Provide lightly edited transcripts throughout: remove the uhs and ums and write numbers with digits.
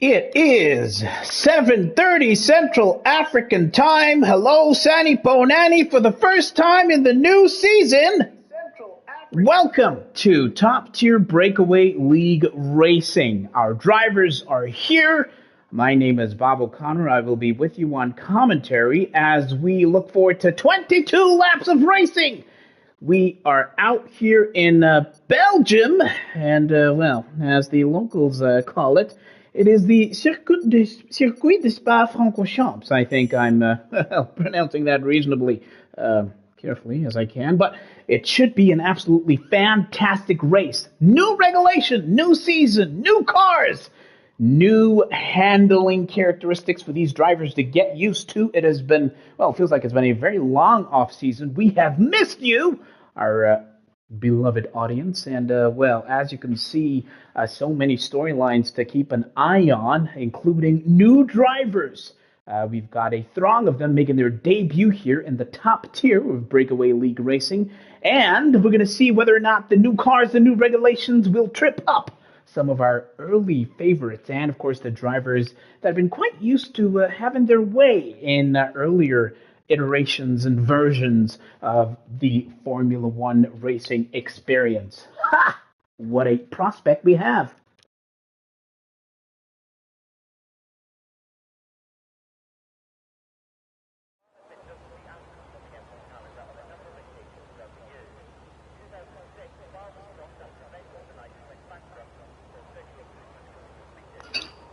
It is 7:30 Central African Time. Hello, Sani Ponani, for the first time in the new season. Welcome to Top Tier Breakaway League Racing. Our drivers are here. My name is Bob O'Connor. I will be with you on commentary as we look forward to 22 laps of racing. We are out here in Belgium, and, well, as the locals call it, it is the Circuit de Spa Francorchamps. I think I'm pronouncing that reasonably carefully as I can, but it should be an absolutely fantastic race. New regulation, new season, new cars, new handling characteristics for these drivers to get used to. It has been, well, it feels like it's been a very long off season. We have missed you, our beloved audience, and well, as you can see, so many storylines to keep an eye on, including new drivers. We've got a throng of them making their debut here in the top tier of Breakaway League Racing, and we're going to see whether or not the new cars, the new regulations will trip up some of our early favorites, and of course the drivers that have been quite used to having their way in earlier iterations and versions of the Formula One racing experience. Ha! What a prospect we have.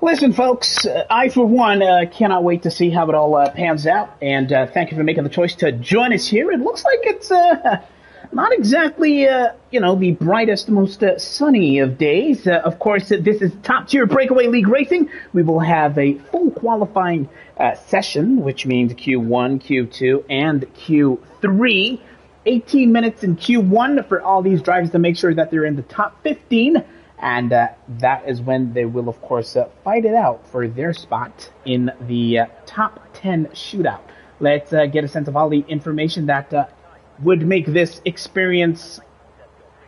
Listen, folks, I, for one, cannot wait to see how it all pans out, and thank you for making the choice to join us here. It looks like it's not exactly, the brightest, most sunny of days. Of course, this is top-tier Breakaway League Racing. We will have a full qualifying session, which means Q1, Q2, and Q3. 18 minutes in Q1 for all these drivers to make sure that they're in the top 15. And that is when they will, of course, fight it out for their spot in the top 10 shootout. Let's get a sense of all the information that would make this experience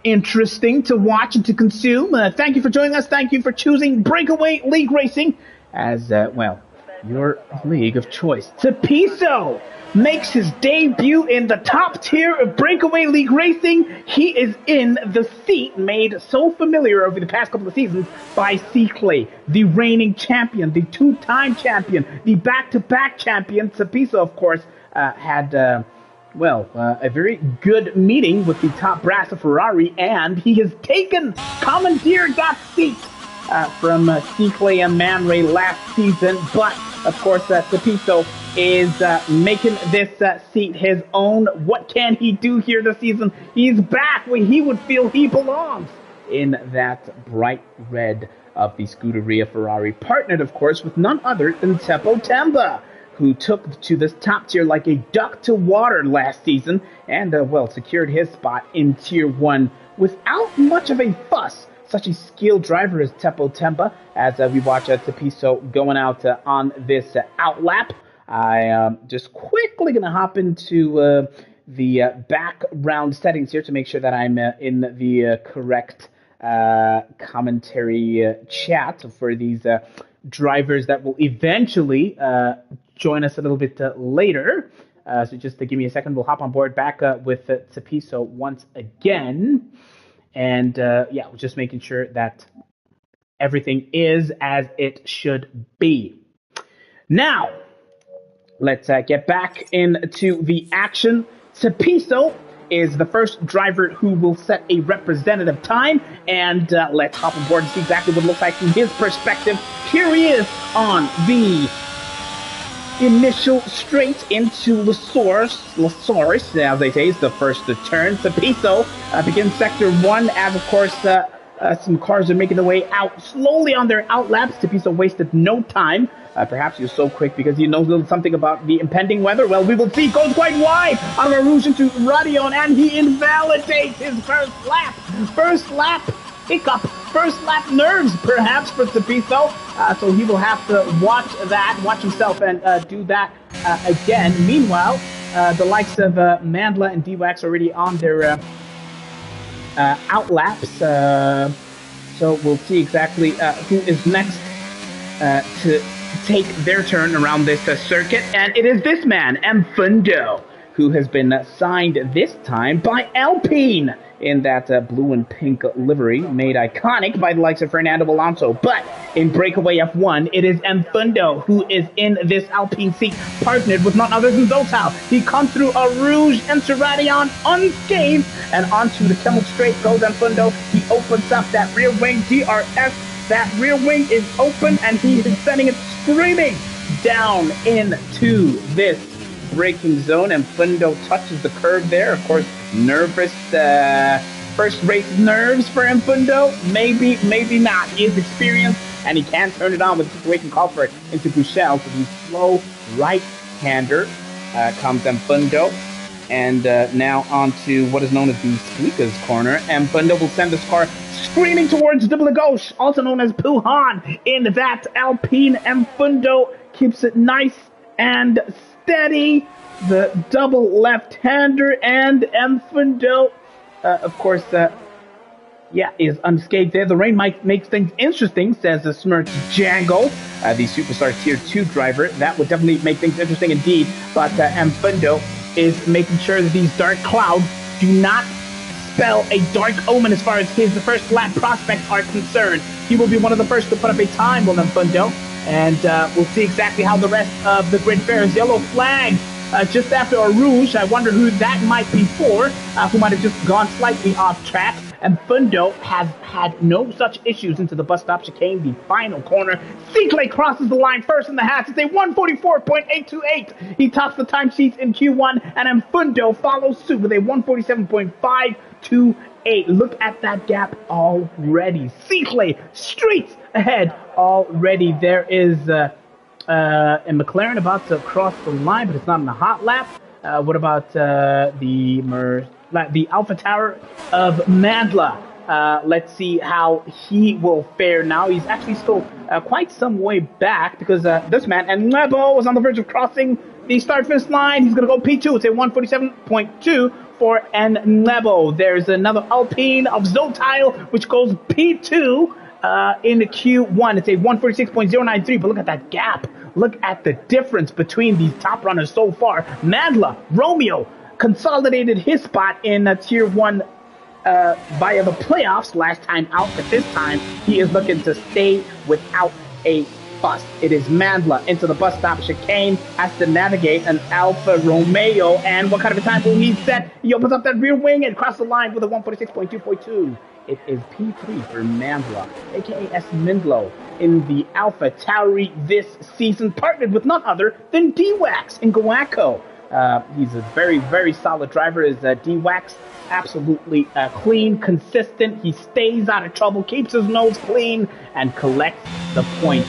interesting to watch and to consume. Thank you for joining us. Thank you for choosing Breakaway League Racing as, well, your league of choice. Tapiso makes his debut in the top tier of Breakaway League Racing. He is in the seat made so familiar over the past couple of seasons by C-Clay, the reigning champion, the two-time champion, the back-to-back champion. Tapiso, of course, had, a very good meeting with the top brass of Ferrari, and he has commandeered that seat from C-Clay and Man Ray last season. But, of course, Tapiso is making this seat his own. What can he do here this season? He's back where he would feel he belongs, in that bright red of the Scuderia Ferrari, partnered, of course, with none other than Teppo Temba, who took to this top tier like a duck to water last season, and, secured his spot in Tier 1 without much of a fuss. Such a skilled driver as Teppo Temba, as we watch Tapiso going out on this outlap. I am just quickly going to hop into the background settings here to make sure that I'm in the correct commentary chat for these drivers that will eventually join us a little bit later. So just to give me a second, we'll hop on board back with Tapiso once again. And, we're just making sure that everything is as it should be. Now, let's get back into the action. Tapiso is the first driver who will set a representative time, and let's hop on board and see exactly what it looks like from his perspective. Here he is on the initial straight into Lasaurus, as they say, is the first to turn. Tapiso begins sector 1, as of course some cars are making their way out slowly on their outlaps. Tapiso wasted no time. Perhaps he was so quick because he knows a little something about the impending weather. Well, we will see. Goes quite wide on a rouge into Radion, and he invalidates his first lap. First lap hiccup. First lap nerves, perhaps, for Tapiso. So he will have to watch himself, and do that again. Meanwhile, the likes of Mandla and D-Wax already on their outlaps. So we'll see exactly who is next to take their turn around this circuit, and it is this man, Mfundo, who has been signed this time by Alpine in that blue and pink livery, made iconic by the likes of Fernando Alonso. But in Breakaway F1, it is Mfundo who is in this Alpine seat, partnered with none other than Zotal. He comes through a Rouge Enteradion unscathed, and onto the Camel Straight goes Mfundo. He opens up that rear wing DRS. That rear wing is open, and he is sending it screaming down into this braking zone. And Mfundo touches the curb there. Of course, nervous. First race nerves for Mfundo. Maybe, maybe not. He is experienced, and he can turn it on with the situation call for it into Bouchel. So the slow right-hander comes Mfundo. And now onto what is known as the Squeakers corner. Mfundo will send this car screaming towards Double Gauche, also known as Puhan, in that Alpine. Mfundo keeps it nice and steady. The double left-hander, and Mfundo, of course, is unscathed there. The rain might make things interesting, says the Smirch Django, the Superstar Tier 2 driver. That would definitely make things interesting indeed. But Mfundo is making sure that these dark clouds do not spell a dark omen as far as his first lap prospects are concerned. He will be one of the first to put up a time, will Mfundo, and we'll see exactly how the rest of the grid fares. Yellow flag just after a Rouge. I wonder who that might be for, who might have just gone slightly off track. And Mfundo has had no such issues into the bus stop chicane, the final corner. Seatley crosses the line first in the hatch. It's a 144.828. He tops the timesheets in Q1, and Mfundo follows suit with a 147.528. Look at that gap already. Seatley streets ahead already. There is a McLaren about to cross the line, but it's not in a hot lap. What about the Alpha Tower of Mandla? Let's see how he will fare now. He's actually still quite some way back, because this man, and Nebo, was on the verge of crossing the start-finish line. He's going to go P2. It's a 147.2 for Nebo. There's another Alpine of Zotail, which goes P2 in Q1. It's a 146.093, but look at that gap. Look at the difference between these top runners so far. Mandla, Romeo, consolidated his spot in Tier 1 via the playoffs last time out, but this time he is looking to stay without a fuss. It is Mandla into the bus stop chicane, has to navigate an Alfa Romeo, and what kind of a time will he set? He opens up that rear wing and crosses the line with a 146.242. It is P3 for Mandla, aka S. Mindlow, in the Alpha Tauri this season, partnered with none other than D-Wax in Guaco. He's a very, very solid driver. Is D-Wax absolutely clean, consistent. He stays out of trouble, keeps his nose clean, and collects the points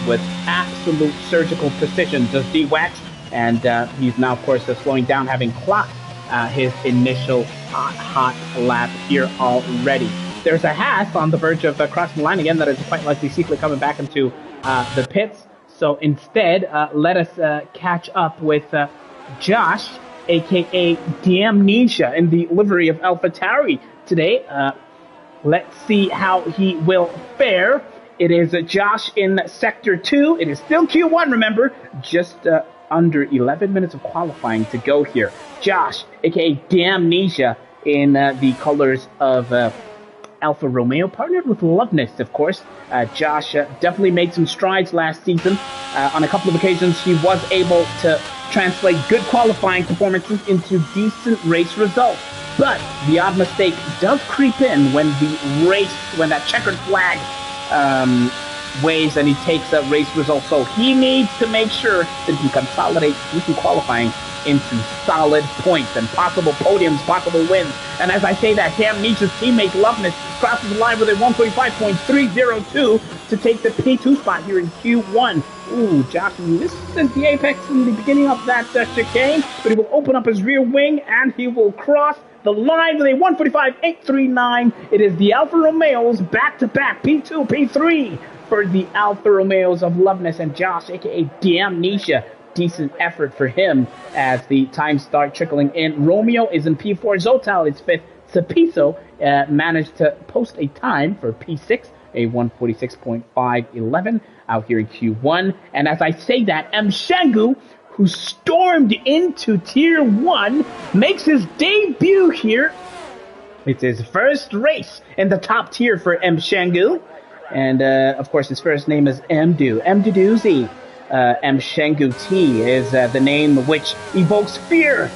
with absolute surgical precision, does D-Wax. And he's now, of course, slowing down, having clocked his initial hot lap here already. There's a Haas on the verge of crossing the line again. That is quite likely secretly coming back into the pits. So instead, let us catch up with Josh, aka Damnesia, in the livery of AlphaTauri today. Let's see how he will fare. It is Josh in Sector 2. It is still Q1, remember. Just under 11 minutes of qualifying to go here. Josh, aka Damnesia, in the colors of Alfa Romeo, partnered with Loveness, of course. Josh definitely made some strides last season. On a couple of occasions, he was able to translate good qualifying performances into decent race results. But the odd mistake does creep in when when that checkered flag waves and he takes a race result. So he needs to make sure that he can consolidate decent qualifying into solid points and possible podiums, possible wins. And as I say that, Damnesia's teammate Loveness crosses the line with a 145.302 to take the P2 spot here in Q1. Ooh, Josh misses the apex in the beginning of that chicane, but he will open up his rear wing and he will cross the line with a 145.839. It is the Alfa Romeos back-to-back P2, P3 for the Alfa Romeos of Loveness and Josh, aka Damnesia. Decent effort for him as the times start trickling in. Romeo is in P4. Zotal is 5th. Cepiso managed to post a time for P6 a 146.511 out here in Q1. And as I say that, Shangu, who stormed into Tier 1, makes his debut here. It's his first race in the top tier for Shangu. And, of course, his first name is Mdu. Mduduzi. Shangu T is the name which evokes fear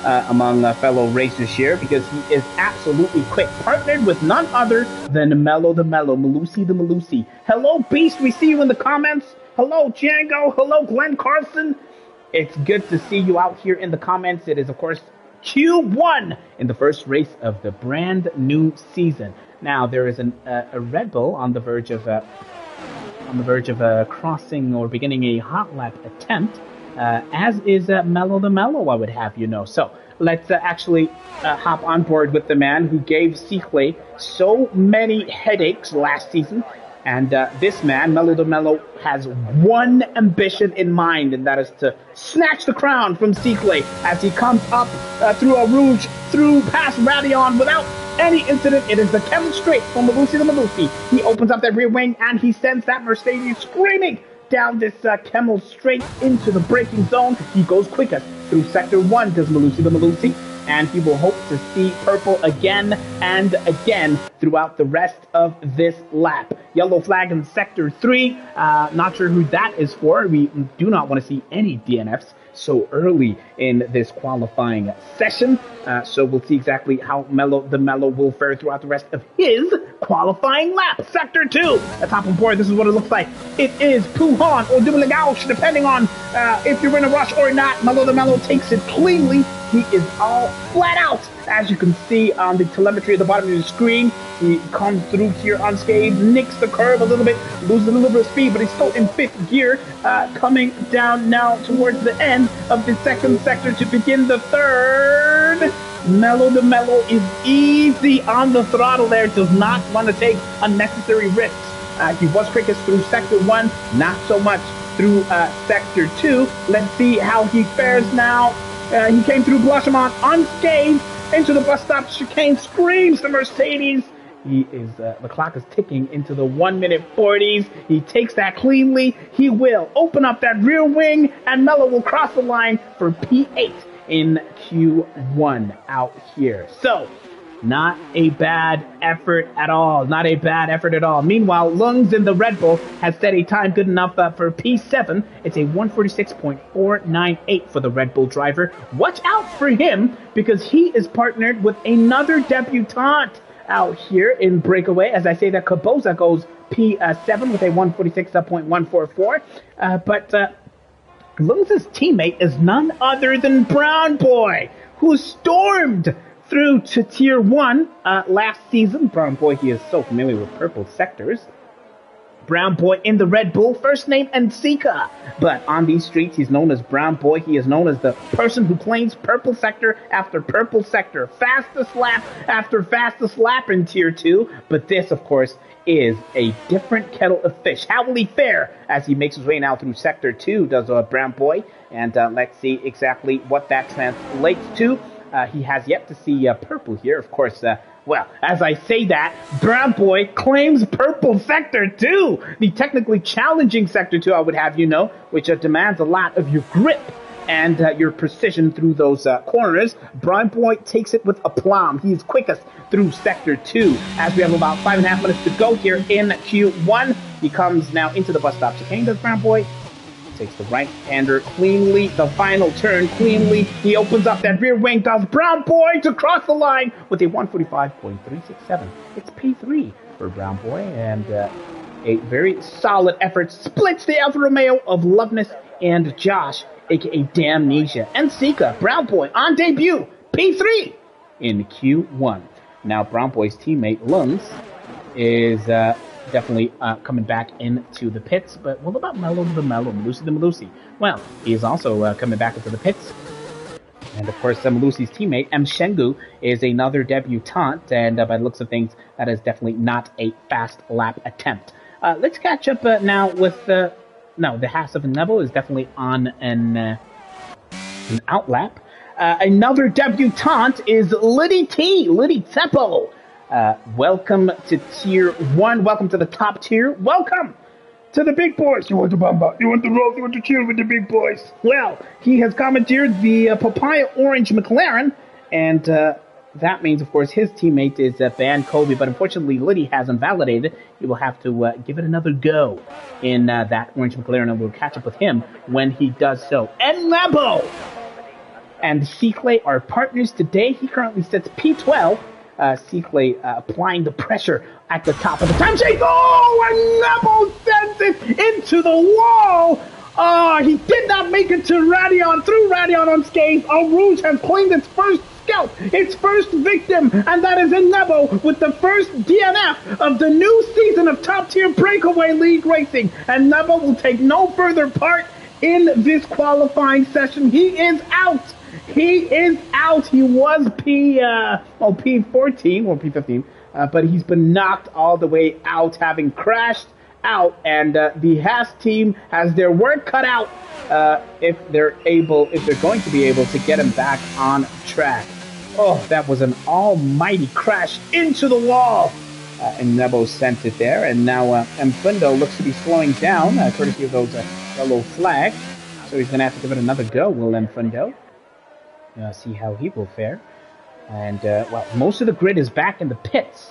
among fellow racers here, because he is absolutely quick, partnered with none other than Mellow the Mellow, Malusi the Malusi. Hello, Beast, we see you in the comments. Hello, Django. Hello, Glenn Carson. It's good to see you out here in the comments. It is, of course, Q1 in the first race of the brand new season. Now, there is a Red Bull on the verge of crossing or beginning a hot lap attempt, as is Mellow the Mellow, I would have you know. So let's actually hop on board with the man who gave Circuit so many headaches last season. And this man, Mellow the Mellow, has one ambition in mind, and that is to snatch the crown from Circuit as he comes up through a rouge, through past Radion without any incident. It is the Kevin straight from Malusi the Malusi. He opens up that rear wing and he sends that Mercedes screaming down this Camel straight into the braking zone. He goes quickest through Sector 1, does Malusi the Malusi, and he will hope to see purple again and again throughout the rest of this lap. Yellow flag in Sector 3. Not sure who that is for. We do not want to see any DNFs so early in this qualifying session. So we'll see exactly how Mellow the Mellow will fare throughout the rest of his qualifying lap. Sector 2, at top on board, this is what it looks like. It is Puhan or Double Gauche, depending on if you're in a rush or not. Mellow the Mellow takes it cleanly. He is all flat out, as you can see on the telemetry at the bottom of the screen. He comes through here unscathed, nicks the curve a little bit, loses a little bit of speed, but he's still in 5th gear, coming down now towards the end of the second sector to begin the third. Mellow the Mellow is easy on the throttle there, does not want to take unnecessary risks. He was quickest through Sector 1, not so much through Sector 2. Let's see how he fares now. He came through Blushmont unscathed into the bus stop chicane, screams the Mercedes. He is, the clock is ticking into the 1-minute 40s. He takes that cleanly. He will open up that rear wing, and Mellow will cross the line for P8 in Q1 out here. So, not a bad effort at all. Not a bad effort at all. Meanwhile, Lungs in the Red Bull has set a time good enough for P7. It's a 146.498 for the Red Bull driver. Watch out for him, because he is partnered with another debutante out here in Brakeaway. As I say that, Kaboza goes P7 with a 146.144. But Lungs' teammate is none other than Brown Boy, who stormed through to Tier 1 last season. Brown Boy, he is so familiar with purple sectors. Brown Boy in the Red Bull, first name Nsika. But on these streets, he's known as Brown Boy. He is known as the person who claims purple sector after purple sector. Fastest lap after fastest lap in Tier 2. But this, of course, is a different kettle of fish. How will he fare as he makes his way now through Sector 2, does Brown Boy? And let's see exactly what that translates to. He has yet to see purple here, of course. Well, as I say that, Brown Boy claims purple Sector 2, the technically challenging Sector 2, I would have you know, which demands a lot of your grip and your precision through those corners. Brown Boy takes it with aplomb. He is quickest through Sector 2. As we have about 5.5 minutes to go here in Q1, he comes now into the bus stop chicane, does Brown Boy. Takes the right-hander cleanly, the final turn cleanly. He opens up that rear wing, does Brown Boy to cross the line with a 145.367. It's P3 for Brown Boy, and a very solid effort. Splits the Alfa Romeo of Loveness and Josh, aka Damnesia. And Sika, Brown Boy on debut, P3 in Q1. Now, Brown Boy's teammate, Lungs, is definitely coming back into the pits. But what about Mellow the Mellow, Malusi the Malusi? Well, he is also coming back into the pits. And of course, Malusi's teammate, Shangu, is another debutante. And by the looks of things, that is definitely not a fast lap attempt. Let's catch up now with the Haas of Neville is definitely on an outlap. Another debutante is Liddy T, Liddy Teppo. Welcome to Tier 1. Welcome to the top tier. Welcome to the big boys. You want the bamba? You want the rolls? You want to chill with the big boys? Well, he has commandeered the Papaya Orange McLaren, and that means, of course, his teammate is Van Kobe, but unfortunately, Liddy hasn't validated. He will have to give it another go in that Orange McLaren, and we'll catch up with him when he does so. And Lebo and Cycle are partners today. He currently sits P12. Cycle applying the pressure at the top of the time chase. Oh, and Lebo sends it into the wall. Oh, he did not make it to Radion, through Radion unscathed. Rouge has claimed its first scout, its first victim, and that is Nebo with the first DNF of the new season of top-tier Breakaway League Racing. And Nebo will take no further part in this qualifying session. He is out. He is out. He was P14 or P15, but he's been knocked all the way out, having crashed out, and the Haas team has their work cut out if they're going to be able to get him back on track. Oh, that was an almighty crash into the wall, and Nebo sent it there, and now Mfundo looks to be slowing down, courtesy of those yellow flags, so he's going to have to give it another go, will Mfundo. See how he will fare. And, well, most of the grid is back in the pits.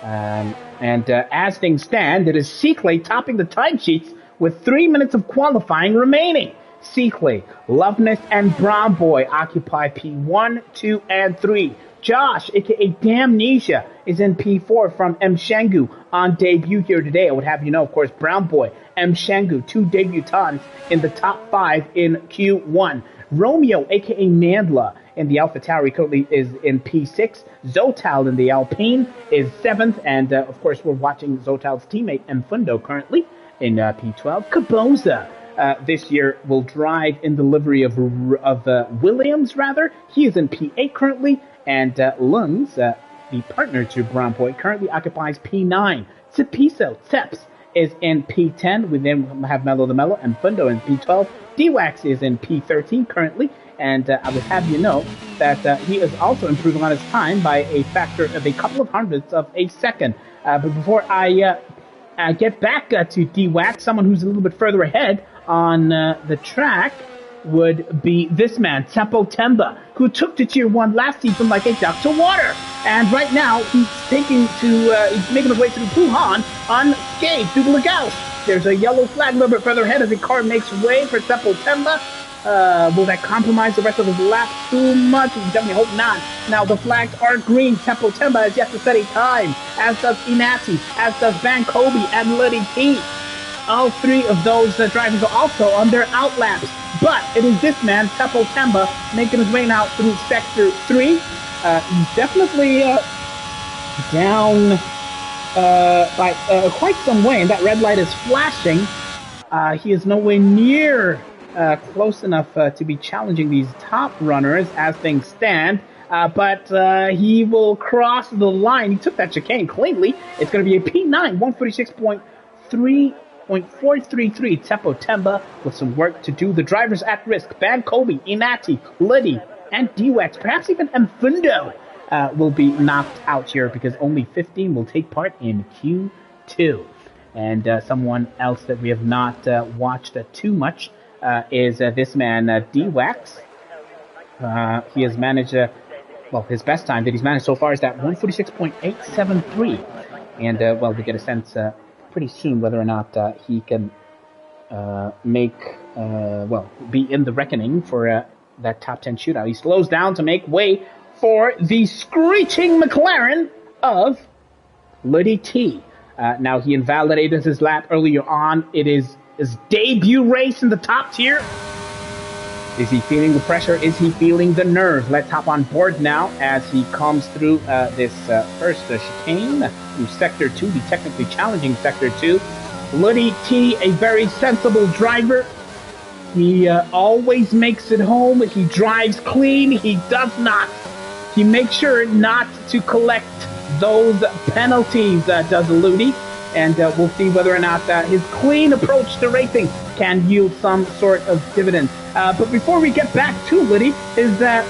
As things stand, it is Cycle topping the timesheets with 3 minutes of qualifying remaining. Cycle, Loveness, and Bromboy occupy P1, 2, and 3. Josh, aka Damnesia, is in P4 from M. Shangu on debut here today. I would have you know, of course, Bromboy, M. Shangu, 2 debutants in the top 5 in Q1. Romeo, aka Nandla, in the AlphaTauri currently is in P6. Zotal in the Alpine is 7th, and of course we're watching Zotal's teammate Mfundo currently in P12. Caboza this year will drive in the livery of Williams, rather. He is in P8 currently, and Lunds, the partner to Bromboy, currently occupies P9. Ceps is in P10. We then have Mello the Mello and Fundo in P12. D-Wax is in P13 currently, and I would have you know that he is also improving on his time by a factor of a couple of hundredths of a second. But before I get back to D-Wax, someone who's a little bit further ahead on the track would be this man, Tempo Temba, who took to Tier 1 last season like a duck to water. And right now, he's making his way to the Puhan unscathed through the Lagos. There's a yellow flag a little bit further ahead as the car makes way for Tempo Temba. Will that compromise the rest of his lap too much? We definitely hope not. Now, the flags are green. Tempo Temba has yet to set a time, as does Inati, as does Van Kobe and Liddy T. All three of those drivers are also on their outlaps. But it is this man, Tempo Temba, making his way now through Sector 3. He's definitely down by quite some way, and that red light is flashing. He is nowhere near close enough to be challenging these top runners as things stand. But he will cross the line. He took that chicane cleanly. It's going to be a P9, 146.433. Tempo Temba with some work to do. The drivers at risk: Ban Kobe, Inati, Liddy, and D-Wax. Perhaps even Mfundo will be knocked out here because only 15 will take part in Q2. And someone else that we have not watched too much is this man, D-Wax. He has managed, his best time that he's managed so far is that 146.873. And, we get a sense pretty soon whether or not he can be in the reckoning for that top 10 shootout. He slows down to make way for the screeching McLaren of Liddy T. Now, he invalidated his lap earlier on. It is his debut race in the top tier. Is he feeling the pressure? Is he feeling the nerve? Let's hop on board now as he comes through this first chicane through Sector 2, the technically challenging Sector 2. Liddy T, a very sensible driver. He always makes it home. He drives clean. He does not. He makes sure not to collect those penalties, does Liddy. And we'll see whether or not his clean approach to racing can yield some sort of dividend. But before we get back to Liddy, is that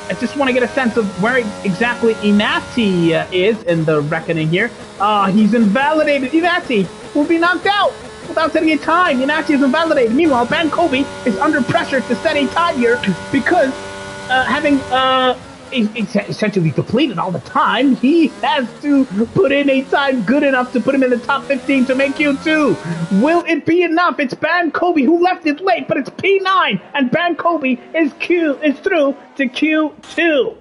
I just want to get a sense of where exactly Inati is in the reckoning here. He's invalidated. Inati will be knocked out without setting a time. Inati is invalidated. Meanwhile, Ban Kobe is under pressure to set a time here because having essentially depleted all the time, he has to put in a time good enough to put him in the top 15 to make Q2. Will it be enough? It's Ban Kobe who left it late, but it's P9, and Ban Kobe is through to Q2.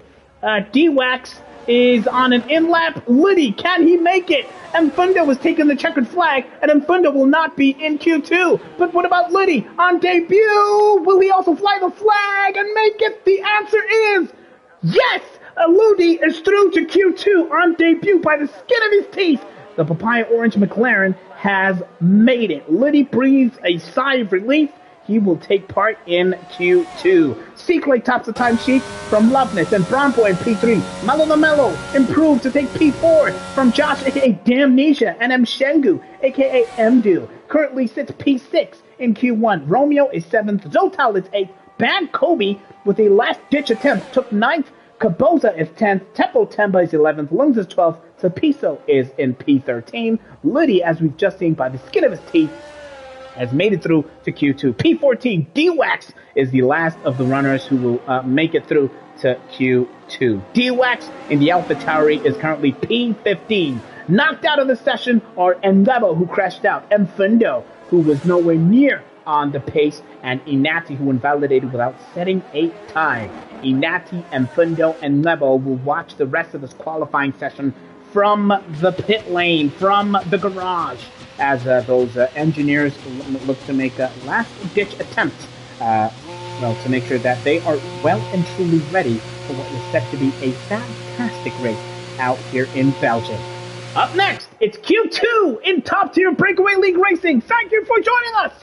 D-Wax is on an in-lap. Liddy, can he make it? Mfundo was taking the checkered flag, and Mfundo will not be in Q2. But what about Liddy on debut? Will he also fly the flag and make it? The answer is yes! Ludi is through to Q2 on debut by the skin of his teeth. The Papaya Orange McLaren has made it. Liddy breathes a sigh of relief. He will take part in Q2. Seekley tops the timesheet from Loveness and Bronboy in P3. Mellow the Mellow improved to take P4 from Josh, a.k.a. Damnesia, and M. Shengu, a.k.a. Mdu. Currently sits P6 in Q1. Romeo is 7th. Zotal is 8th. Ban Kobe, with a last-ditch attempt, took 9th. Kaboza is 10th. Tepo Temba is 11th. Lungs is 12th. Sapiso is in P13. Liddy, as we've just seen by the skin of his teeth, has made it through to Q2. P14, D-Wax is the last of the runners who will make it through to Q2. D-Wax in the Alpha Tauri is currently P15. Knocked out of the session are Ndebo, who crashed out, Mfundo, who was nowhere near on the pace, and Inati, who invalidated without setting a time. Inati, Mfundo, and Ndebo will watch the rest of this qualifying session from the pit lane, from the garage, as those engineers look to make a last-ditch attempt, to make sure that they are well and truly ready for what is set to be a fantastic race out here in Belgium. Up next, it's Q2 in top-tier Breakaway League racing. Thank you for joining us.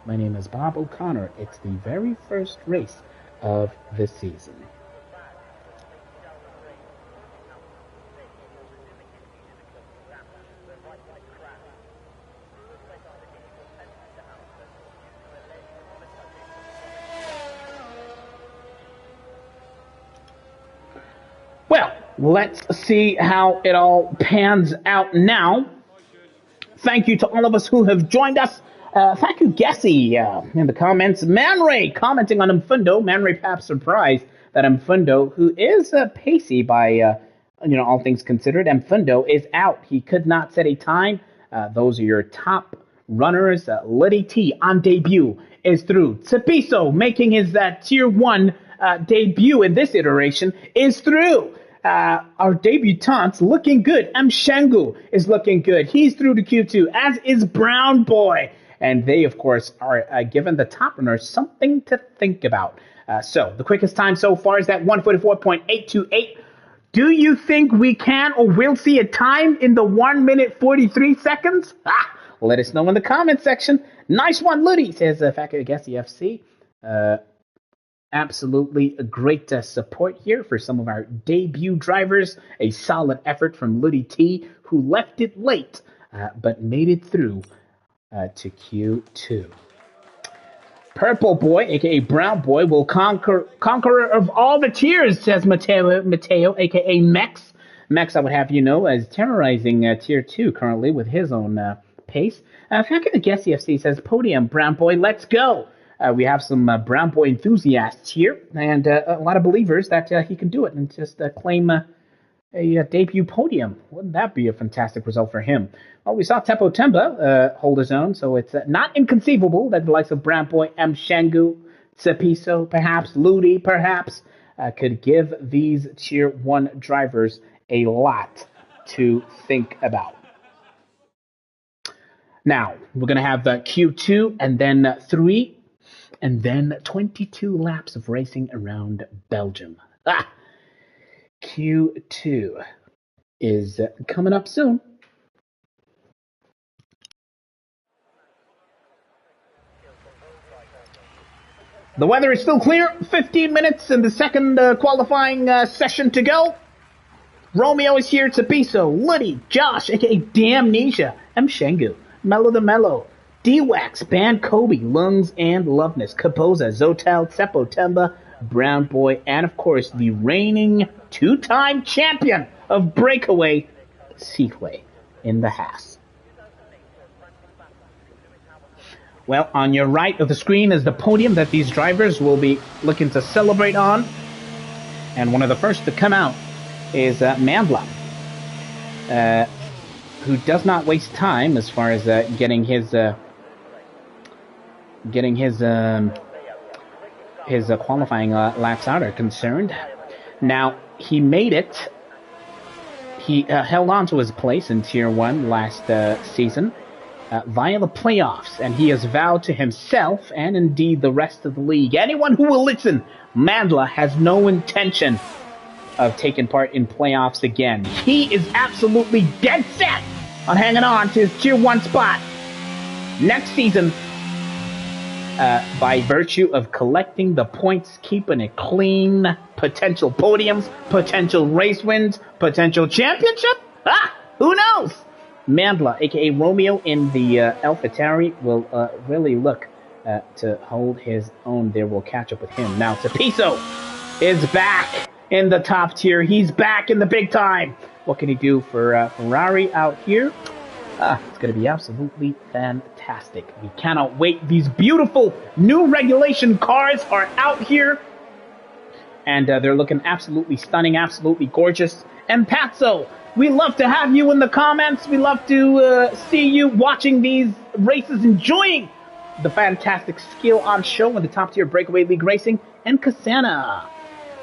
My name is Bob O'Connor. It's the very first race of the season. Well, let's see how it all pans out now. Thank you to all of us who have joined us. Thank you, Gessie, in the comments. Man Ray commenting on Mfundo. Man Ray perhaps surprised that Mfundo, who is pacey by, all things considered, Mfundo is out. He could not set a time. Those are your top runners. Liddy T on debut is through. Tsepiso, making his Tier 1 debut in this iteration, is through. Our debutantes looking good. M. Shengu is looking good. He's through to Q2, as is Brown Boy. And they, of course, are giving the top runners something to think about. So the quickest time so far is that 1:44.828. Do you think we can or will see a time in the 1 minute 43 seconds? Let us know in the comment section. Nice one, Liddy, says Fakir Gessie FC. Absolutely a great support here for some of our debut drivers. A solid effort from Liddy T, who left it late, but made it through to Q2. Purple Boy, a.k.a. Brown Boy, will conqueror of all the tiers, says Mateo, a.k.a. Mex. Mex, I would have you know, is terrorizing Tier 2 currently with his own pace. Fakir Gessie FC says, Podium, Brown Boy, let's go. We have some Brown Boy enthusiasts here, and a lot of believers that he can do it and just claim a debut podium. Wouldn't that be a fantastic result for him? Well, we saw Tepo Temba hold his own, so it's not inconceivable that the likes of Brown Boy, M. Shengu, Tsepiso, perhaps Ludi, perhaps, could give these Tier 1 drivers a lot to think about. Now, we're going to have Q2 and then 3 and then 22 laps of racing around Belgium. Q2 is coming up soon. The weather is still clear. 15 minutes in the second qualifying session to go. Romeo is here. Tsepiso, Liddy, Josh, a.k.a. Damnesia, M. Shengu, Mellow the Mellow, D-Wax, Ban Kobe, Lungs and Loveness, Kapoza, Zotal, Tsepo Temba, Brown Boy, and of course the reigning two-time champion of Breakaway, Sequay, in the Haas. Well, on your right of the screen is the podium that these drivers will be looking to celebrate on. And one of the first to come out is Mandla, who does not waste time as far as getting his qualifying laps out are concerned. Now, he made it. He held on to his place in Tier 1 last season via the playoffs, and he has vowed to himself and indeed the rest of the league, anyone who will listen, Mandla has no intention of taking part in playoffs again. He is absolutely dead set on hanging on to his Tier 1 spot next season by virtue of collecting the points, keeping it clean, potential podiums, potential race wins, potential championship. Who knows? Mandla, aka Romeo in the AlphaTauri, will really look to hold his own there. We'll catch up with him. Now, Tapiso is back in the top tier. He's back in the big time. What can he do for Ferrari out here? It's going to be absolutely fantastic. We cannot wait. These beautiful new regulation cars are out here. And they're looking absolutely stunning, absolutely gorgeous. And Patso, we love to have you in the comments. We love to see you watching these races, enjoying the fantastic skill on show in the top tier Breakaway League Racing. And Kasana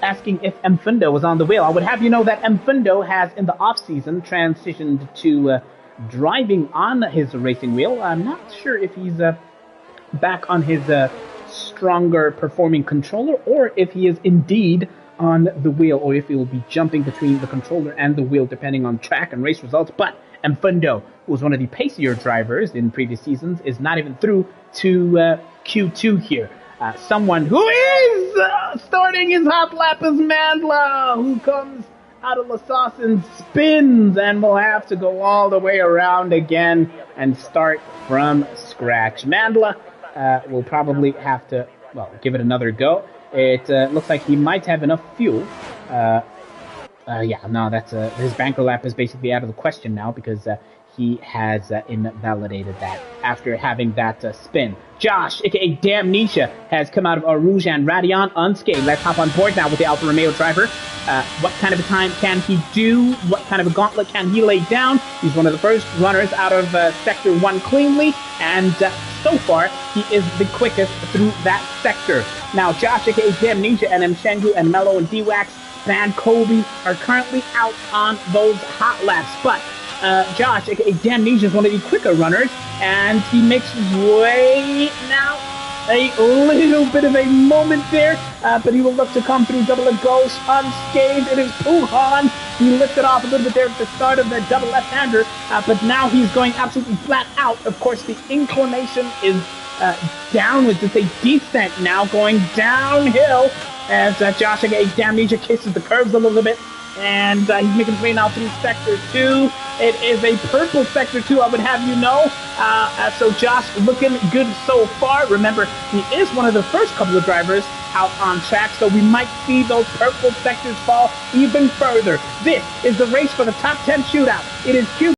asking if Mfundo was on the wheel. I would have you know that Mfundo has, in the off-season, transitioned to driving on his racing wheel. I'm not sure if he's back on his stronger performing controller, or if he is indeed on the wheel, or if he will be jumping between the controller and the wheel depending on track and race results. But Mfundo, who was one of the pacier drivers in previous seasons, is not even through to Q2 here. Someone who is starting his hot lap is Mandla, who comes out of La Sauce and spins, and will have to go all the way around again and start from scratch. Mandla will probably have to, well, give it another go. It looks like he might have enough fuel. His banker lap is basically out of the question now, because he has invalidated that after having that spin. Josh, aka Damnesia, has come out of Rouge and Radion unscathed. Let's hop on board now with the Alfa Romeo driver. What kind of a time can he do? What kind of a gauntlet can he lay down? He's one of the first runners out of Sector 1 cleanly, and so far, he is the quickest through that sector. Now, Josh, aka Damnesia, and Mshengu and Mello and D-Wax, Van Kobe are currently out on those hot laps, but Josh, aka Damnesia, is one of the quicker runners, and he makes his way now. A little bit of a moment there, but he will look to come through double a ghost unscathed. It is Puhan. He lifted off a little bit there at the start of the double left-hander, but now he's going absolutely flat out. Of course, the inclination is downwards. It's a descent now, going downhill as Josh, aka Damnesia, kisses the curves a little bit. And he's making his way now through Sector 2. It is a purple Sector 2, I would have you know. So Josh looking good so far. Remember, he is one of the first couple of drivers out on track, so we might see those purple sectors fall even further. This is the race for the top 10 shootout. It is Q's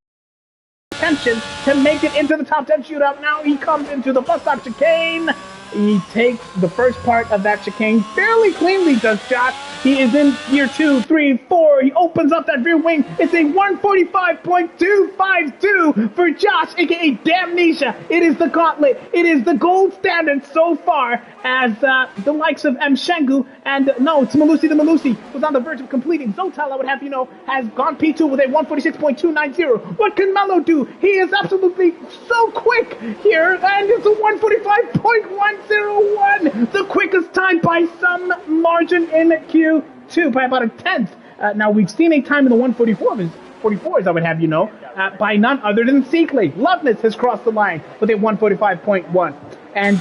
intention to make it into the top 10 shootout. Now he comes into the bus stop chicane. He takes the first part of that chicane fairly cleanly, does Josh. He is in gear 2, 3, 4. He opens up that rear wing. It's a 145.252 for Josh, aka Damnesia. It is the gauntlet. It is the gold standard so far, as the likes of Mshengu and it's Malusi. The Malusi was on the verge of completing. Zotal, I would have you know, has gone P2 with a 146.290. What can Mello do? He is absolutely so quick here, and it's a 145.101, the quickest time by some margin in Q2, by about a tenth. Now, we've seen a time in the 144s, I would have you know, by none other than Seakley. Loveness has crossed the line with a 145.1. And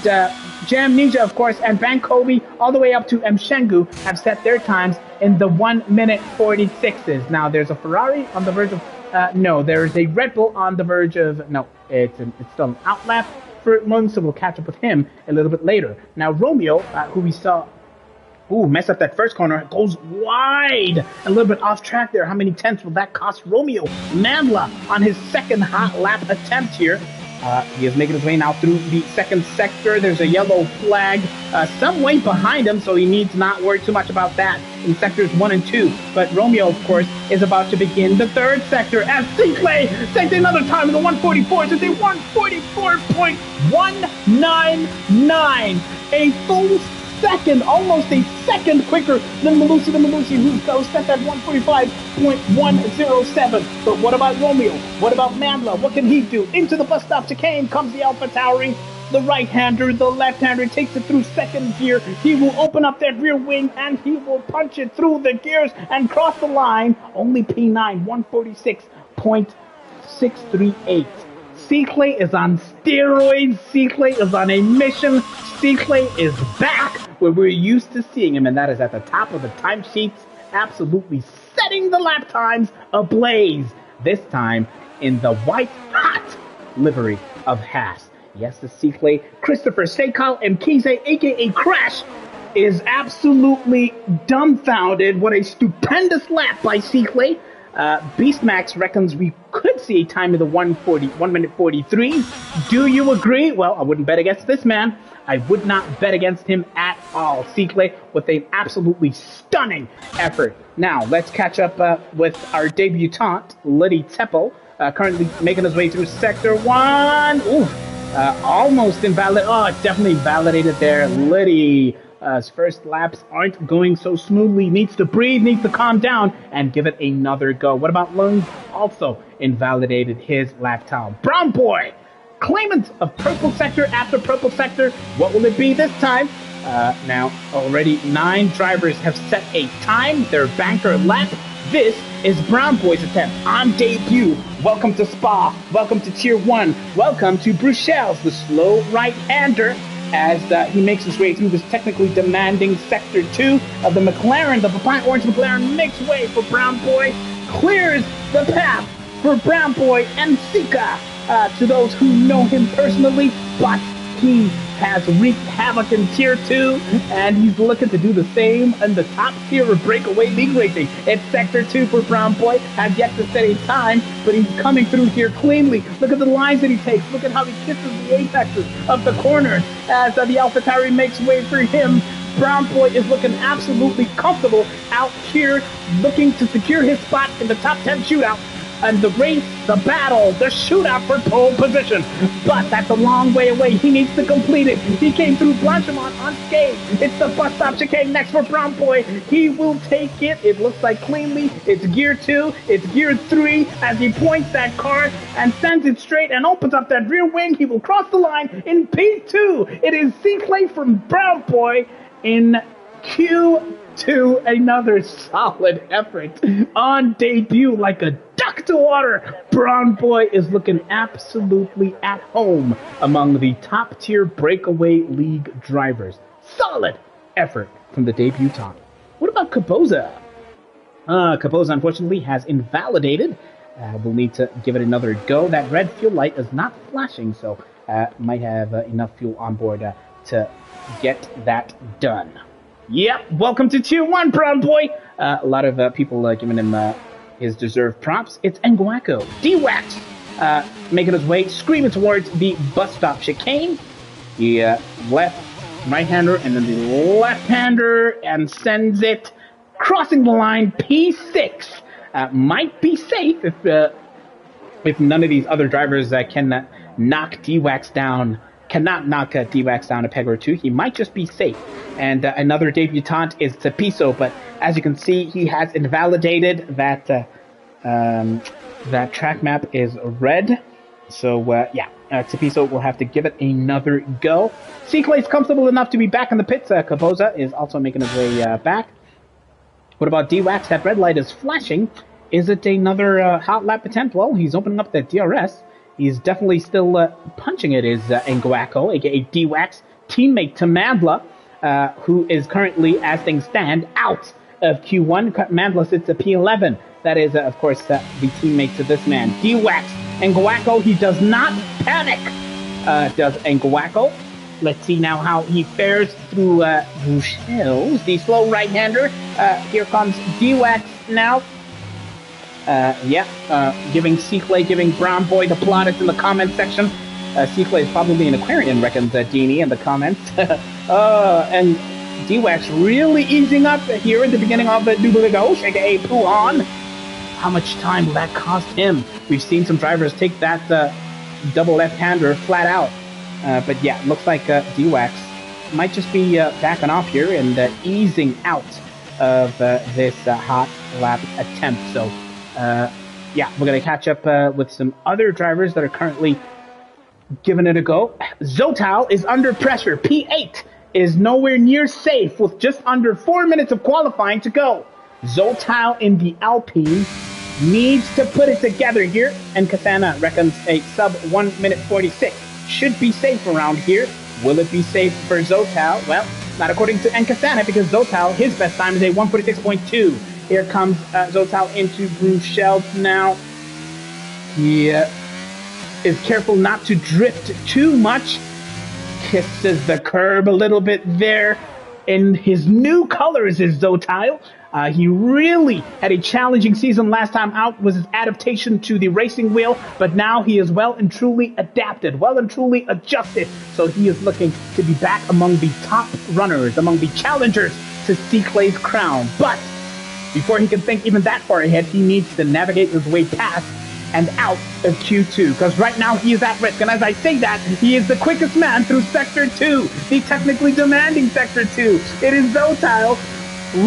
Jam Ninja, of course, and Van Kobe, all the way up to Mshengu, have set their times in the 1-minute 46s. Now, there's a Ferrari on the verge of... there is a Red Bull on the verge of... No, it's still an outlap for Mung, so we'll catch up with him a little bit later. Now, Romeo, who we saw Ooh, mess up that first corner. It goes wide. A little bit off track there. How many tenths will that cost Romeo Mandla on his second hot lap attempt here? He is making his way now through the second sector. There's a yellow flag some way behind him, so he needs not worry too much about that in sectors 1 and 2. But Romeo, of course, is about to begin the third sector as Clay takes another time in the 144s. It's a 144.199. A full second, almost a second quicker than Malusi who set that 145.107. But what about Romeo? What about Mandla? What can he do? Into the bus stop chicane comes the Alpha Tauri. The right-hander, the left-hander takes it through second gear. He will open up that rear wing and he will punch it through the gears and cross the line. Only P9, 146.638. C-Clay is on steroids. C-Clay is on a mission. C-Clay is back where we're used to seeing him, and that is at the top of the timesheets, absolutely setting the lap times ablaze. This time in the white hot livery of Haas. Yes, the C-Clay, Christopher Sekal and Kize, aka Crash, is absolutely dumbfounded. What a stupendous lap by C-Clay. Beastmax reckons we could see a time of the 1 minute 43. Do you agree? Well, I wouldn't bet against this man. I would not bet against him at all. C-Clay with an absolutely stunning effort. Now, let's catch up with our debutante, Liddy Teppel, currently making his way through Sector 1. Ooh, almost invalid. Oh, definitely validated there. Liddy. His first laps aren't going so smoothly. Needs to breathe, needs to calm down, and give it another go. What about Lung? Also invalidated his lap time. Brown Boy, claimant of Purple Sector after Purple Sector. What will it be this time? Now, already 9 drivers have set a time, their banker lap. This is Brown Boy's attempt on debut. Welcome to Spa. Welcome to Tier 1. Welcome to Bruxelles, the slow right-hander, as he makes his way through this technically demanding Sector 2 of the McLaren. The Papaya Orange McLaren makes way for Brown Boy, clears the path for Brown Boy and Sika. To those who know him personally, but he has wreaked havoc in Tier 2, and he's looking to do the same in the top tier of Breakaway League Racing. It's Sector 2 for Brown Boy, has yet to set a time, but he's coming through here cleanly. Look at the lines that he takes. Look at how he kisses the apexes of the corners as the AlphaTauri makes way for him. Brown Boy is looking absolutely comfortable out here, looking to secure his spot in the top 10 shootout. And the race, the battle, the shootout for pole position. But that's a long way away. He needs to complete it. He came through Blanchimont unscathed. It's the bus stop chicane next for Brown Boy. He will take it. It looks like cleanly. It's gear 2. It's gear 3 as he points that car and sends it straight and opens up that rear wing. He will cross the line in P2. It is C-Clay from Brown Boy in Q2. Another solid effort on debut like a duck to water. Brown Boy is looking absolutely at home among the top tier Breakaway League drivers. Solid effort from the debutant. What about Caboza? Caboza unfortunately has invalidated. We'll need to give it another go. That red fuel light is not flashing, so might have enough fuel on board to get that done. Yep, welcome to Tier 1, Brown Boy. A lot of people giving him his deserved props. It's Nguako. D-Wax making his way, screaming towards the bus stop chicane. He left right-hander and then the left-hander and sends it crossing the line. P6 might be safe if none of these other drivers can knock D-Wax down. Cannot knock D-Wax down a peg or two. He might just be safe. And another debutant is Tapiso, but as you can see, he has invalidated that that track map is red. So yeah, Tapiso will have to give it another go. C-Clay's comfortable enough to be back in the pits. Caboza is also making his way back. What about D-Wax? That red light is flashing. Is it another hot lap attempt? Well, he's opening up that DRS. He's definitely still punching it, is Nguako, aka D-Wax, teammate to Mandla, who is currently, as things stand, out of Q1. Mandla sits at P11. That is, of course, the teammate to this man, D-Wax. Nguako, he does not panic, does Nguako. Let's see now how he fares through Bruxelles, the slow right-hander. Here comes D-Wax now. Giving Seaclay, giving Brown Boy the plaudits in the comment section. Seaclay is probably an Aquarian, reckons Deanie in the comments. And D-Wax really easing up here at the beginning of the Double Gauche, aka Pouhon. How much time will that cost him? We've seen some drivers take that double left-hander flat out. But yeah, it looks like D-Wax might just be backing off here and easing out of this hot lap attempt. So, yeah, we're going to catch up with some other drivers that are currently giving it a go. Zotal is under pressure. P8 is nowhere near safe with just under 4 minutes of qualifying to go. Zotal in the Alpine needs to put it together here, and Katana reckons a sub 1 minute 46 should be safe around here. Will it be safe for Zotal? Well, not according to Nkasana, because Zotal, his best time is a 146.2. Here comes Zotal into Bruxelles now. He is careful not to drift too much. Kisses the curb a little bit there. In his new colors is Zotal. He really had a challenging season last time out, was his adaptation to the racing wheel, but now he is well and truly adapted, well and truly adjusted. So he is looking to be back among the top runners, among the challengers to Seaclay's crown. But before he can think even that far ahead, he needs to navigate his way past and out of Q2, because right now he is at risk. And as I say that, he is the quickest man through Sector 2, the technically demanding Sector 2. It is Zotal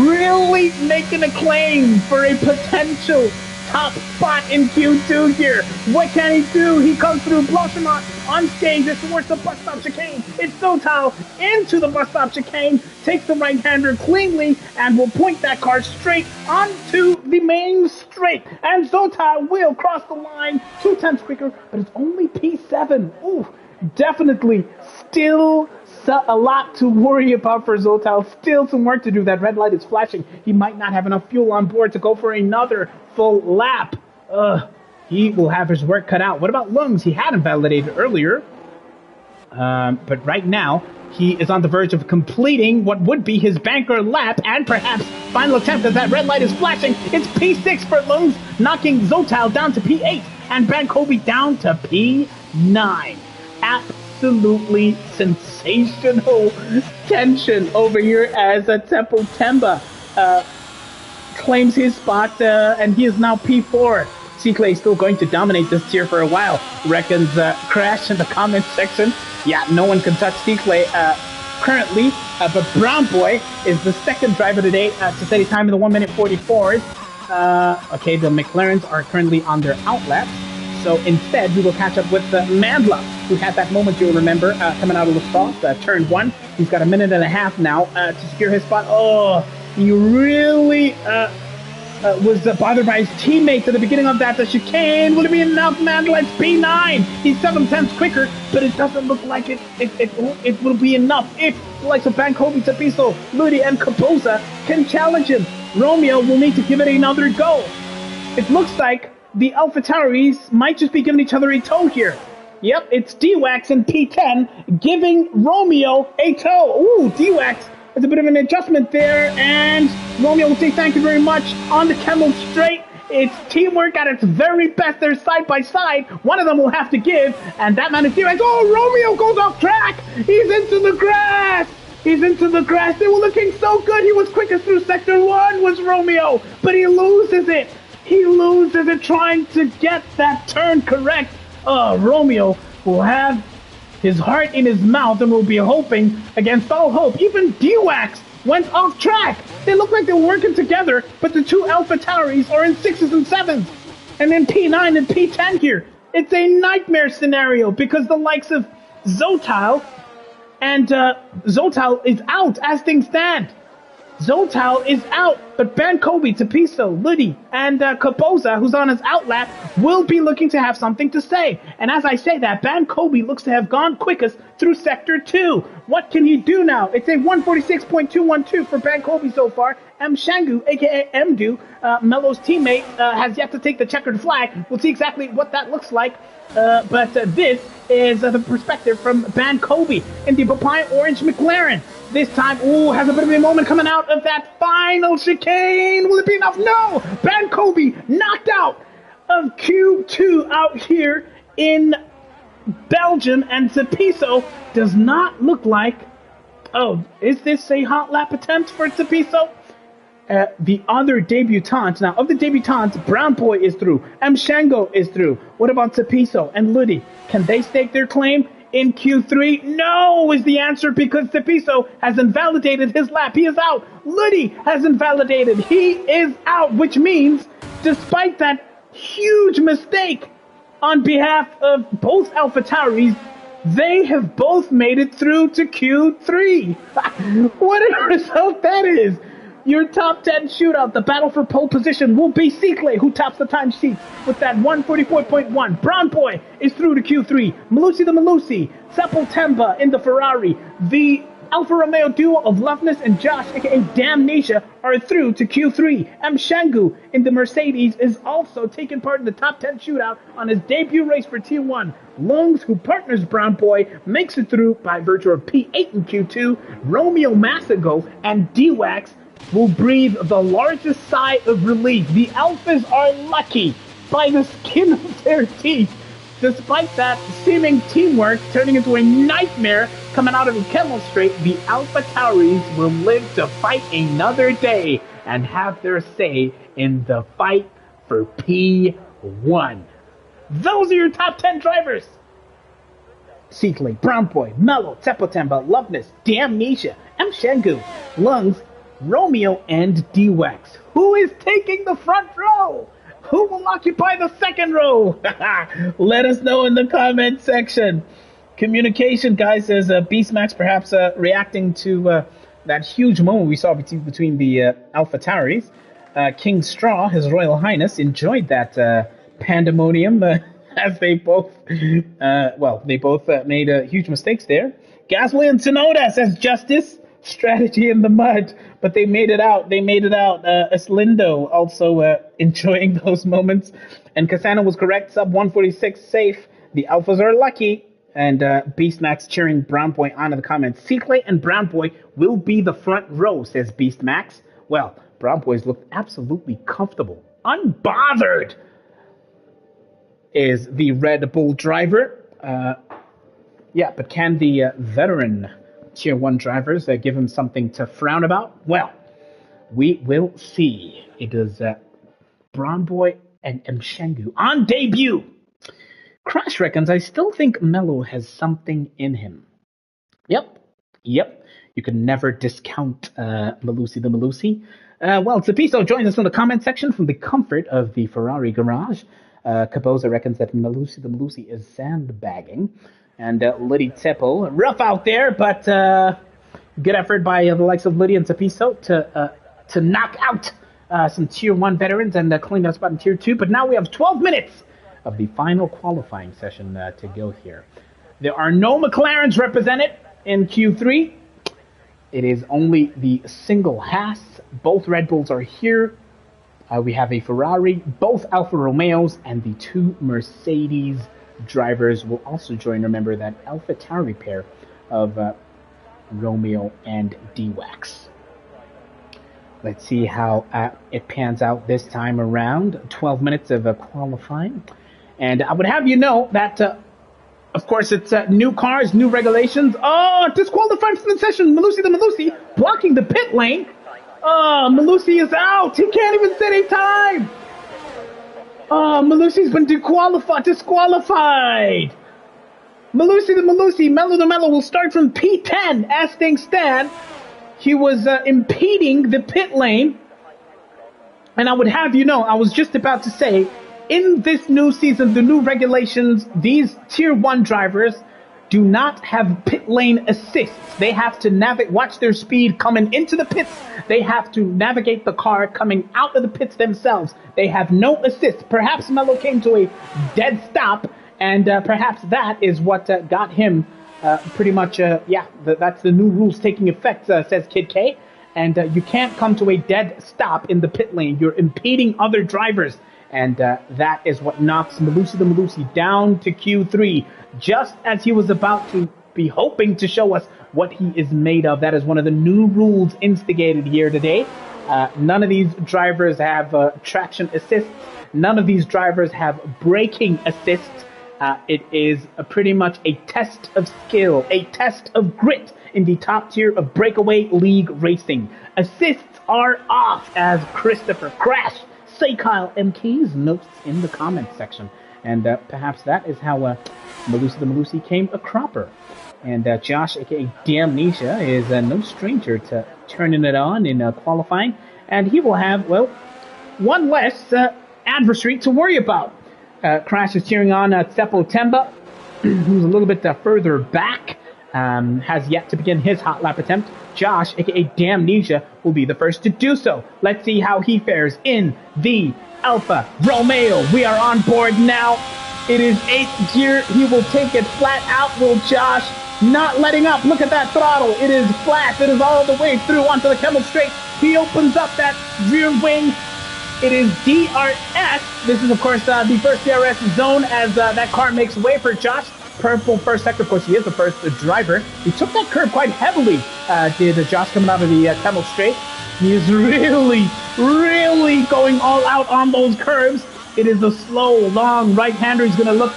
really making a claim for a potential top spot in Q2 here. What can he do? He comes through Blanchimont on stage towards the bus stop chicane. It's Zotal into the bus stop chicane, takes the right-hander cleanly, and will point that car straight onto the main straight. And Zotal will cross the line 2/10 quicker, but it's only P7. Ooh, definitely still a lot to worry about for Zotal. Still some work to do. That red light is flashing. He might not have enough fuel on board to go for another full lap. He will have his work cut out. What about Lungs? He had him validated earlier. But right now, he is on the verge of completing what would be his banker lap and perhaps final attempt as that red light is flashing. It's P6 for Lungs, knocking Zotal down to P8 and Bankobi down to P9. Absolutely sensational tension over here as Tempo Temba claims his spot, and he is now P4. Seaclay is still going to dominate this tier for a while, reckons Crash in the comments section. Yeah, no one can touch Seaclay currently, but Brown Boy is the second driver today to set a time in the 1 minute 44s. Okay, the McLarens are currently on their outlaps. So instead, we will catch up with Mandla, who had that moment you'll remember coming out of the stall, turn 1. He's got a minute and a half now to secure his spot. Oh, he really was bothered by his teammates at the beginning of that chicane. Will it be enough? Mandla, it's P9. He's 7/10 quicker, but it doesn't look like it will be enough if the likes of Bankobi, Tapiso, Ludi, and Capoza can challenge him. Romeo will need to give it another go. It looks like the AlphaTauris might just be giving each other a tow here. Yep, it's D-Wax and P10 giving Romeo a tow. Ooh, D-Wax has a bit of an adjustment there, and Romeo will say thank you very much on the Camel straight. It's teamwork at its very best. They're side by side. One of them will have to give, and that man is D-Wax. Oh, Romeo goes off track. He's into the grass. He's into the grass. They were looking so good. He was quickest through Sector 1 was Romeo, but he loses it. He loses it trying to get that turn correct. Romeo will have his heart in his mouth and will be hoping against all hope. Even D-Wax went off track. They look like they're working together, but the two AlphaTauris are in 6s and 7s. And then P9 and P10 here. It's a nightmare scenario because the likes of Zotal and Zotal is out as things stand. Zotal is out, but Bankobi, Tapiso, Ludi, and Kapoza, who's on his outlap, will be looking to have something to say. And as I say that, Bankobi looks to have gone quickest through Sector 2. What can he do now? It's a 146.212 for Bankobi so far. M. Shangu, a.k.a. Mdu, Melo's teammate, has yet to take the checkered flag. We'll see exactly what that looks like. But this is the perspective from Bankobi in the Papaya Orange McLaren. This time, has a bit of a moment coming out of that final chicane. Will it be enough? No! Bankobi knocked out of Q2 out here in Belgium, and Tapiso does not look like... Oh, is this a hot lap attempt for Tapiso? The other debutants. Now, of the debutants, Brown Boy is through. M. Shango is through. What about Tapiso and Ludi? Can they stake their claim in Q3? No is the answer, because Tapiso has invalidated his lap. He is out. Ludi has invalidated. He is out, which means, despite that huge mistake on behalf of both AlphaTauris, they have both made it through to Q3. What a result that is. Your top 10 shootout, the battle for pole position, will be Cicle, who tops the time sheet with that 144.1. Brown Boy is through to Q3. Malusi the Malusi, Sepultemba in the Ferrari. The Alfa Romeo duo of Loveness and Josh, aka Damnesia, are through to Q3. M. Shangu in the Mercedes is also taking part in the top 10 shootout on his debut race for Tier 1. Lungs, who partners Brown Boy, makes it through by virtue of P8 in Q2. Romeo Massigo and D-Wax will breathe the largest sigh of relief. The Alphas are lucky by the skin of their teeth. Despite that seeming teamwork turning into a nightmare coming out of the Kemmel Strait, the AlphaTauris will live to fight another day and have their say in the fight for P1. Those are your top 10 drivers. Cicle, Brown Boy, Mello, Tepotemba, Loveness, Damnesia, M. Shangu, Lungs, Romeo, and D-Wax. Who is taking the front row? Who will occupy the second row? Let us know in the comment section. Communication, guys, says Beastmax perhaps reacting to that huge moment we saw between the AlphaTauris. King Straw, His Royal Highness, enjoyed that pandemonium as they both, made huge mistakes there. Gasly and Tsunoda, says Justice. Strategy in the mud, but they made it out. Eslindo also enjoying those moments. And Cassano was correct. Sub 146 safe. The Alphas are lucky. And Beastmax cheering Brown Boy on in the comments. Cicle and Brown Boy will be the front row, says Beastmax. Well, Brown Boys looked absolutely comfortable. Unbothered is the Red Bull driver. But can the veteran Tier 1 drivers give him something to frown about? Well, we will see. It is Brown Boy and Mshengu on debut. Crash reckons, I still think Mello has something in him. Yep. You can never discount Malusi the Malusi. Tapiso joins us in the comment section from the comfort of the Ferrari garage. Caboza reckons that Malusi the Malusi is sandbagging. And Liddy Tepo, rough out there, but good effort by the likes of Liddy and Tapiso to knock out some Tier 1 veterans and claim that spot in Tier 2. But now we have 12 minutes of the final qualifying session to go here. There are no McLarens represented in Q3. It is only the single Haas. Both Red Bulls are here. We have a Ferrari, both Alfa Romeos, and the 2 Mercedes drivers will also join. Remember that AlphaTauri pair of Romeo and D-Wax. Let's see how it pans out this time around. 12 minutes of qualifying. And I would have you know that, of course, it's new cars, new regulations. Oh, disqualified from the session. Malusi the Malusi blocking the pit lane. Oh, Malusi is out. He can't even set a time. Oh, Malusi's been disqualified. Malusi the Malusi, Mello the Mello will start from P10 as things stand. He was impeding the pit lane. And I would have you know, I was just about to say, in this new season, the new regulations, these Tier 1 drivers do not have pit lane assists. They have to watch their speed coming into the pits. They have to navigate the car coming out of the pits themselves. They have no assists. Perhaps Mello came to a dead stop, and perhaps that is what got him pretty much, that's the new rules taking effect, says Kid K. And you can't come to a dead stop in the pit lane. You're impeding other drivers. And that is what knocks Malusi the Malusi down to Q3, just as he was about to be hoping to show us what he is made of. That is one of the new rules instigated here today. None of these drivers have traction assists. None of these drivers have braking assists. It is pretty much a test of skill, a test of grit in the top tier of Breakaway League racing. Assists are off, as Christopher Crash Say Kyle M. Keys notes in the comments section. And perhaps that is how Malusi the Malusi came a cropper. And Josh, aka Damnesia, is no stranger to turning it on in qualifying. And he will have, well, one less adversary to worry about. Crash is cheering on Seppo Temba, who's a little bit further back. Has yet to begin his hot lap attempt. Josh, aka Damnesia, will be the first to do so. Let's see how he fares in the Alfa Romeo. We are on board now. It is 8th gear. He will take it flat out. Will Josh not letting up? Look at that throttle. It is flat. It is all the way through onto the Kemmel straight. He opens up that rear wing. It is DRS. This is, of course, the first DRS zone as that car makes way for Josh. Purple first sector, of course, he is the first driver. He took that curve quite heavily, did Josh coming out of the Kemmel straight. He is really, really going all out on those curves. It is a slow, long right-hander. He's going to look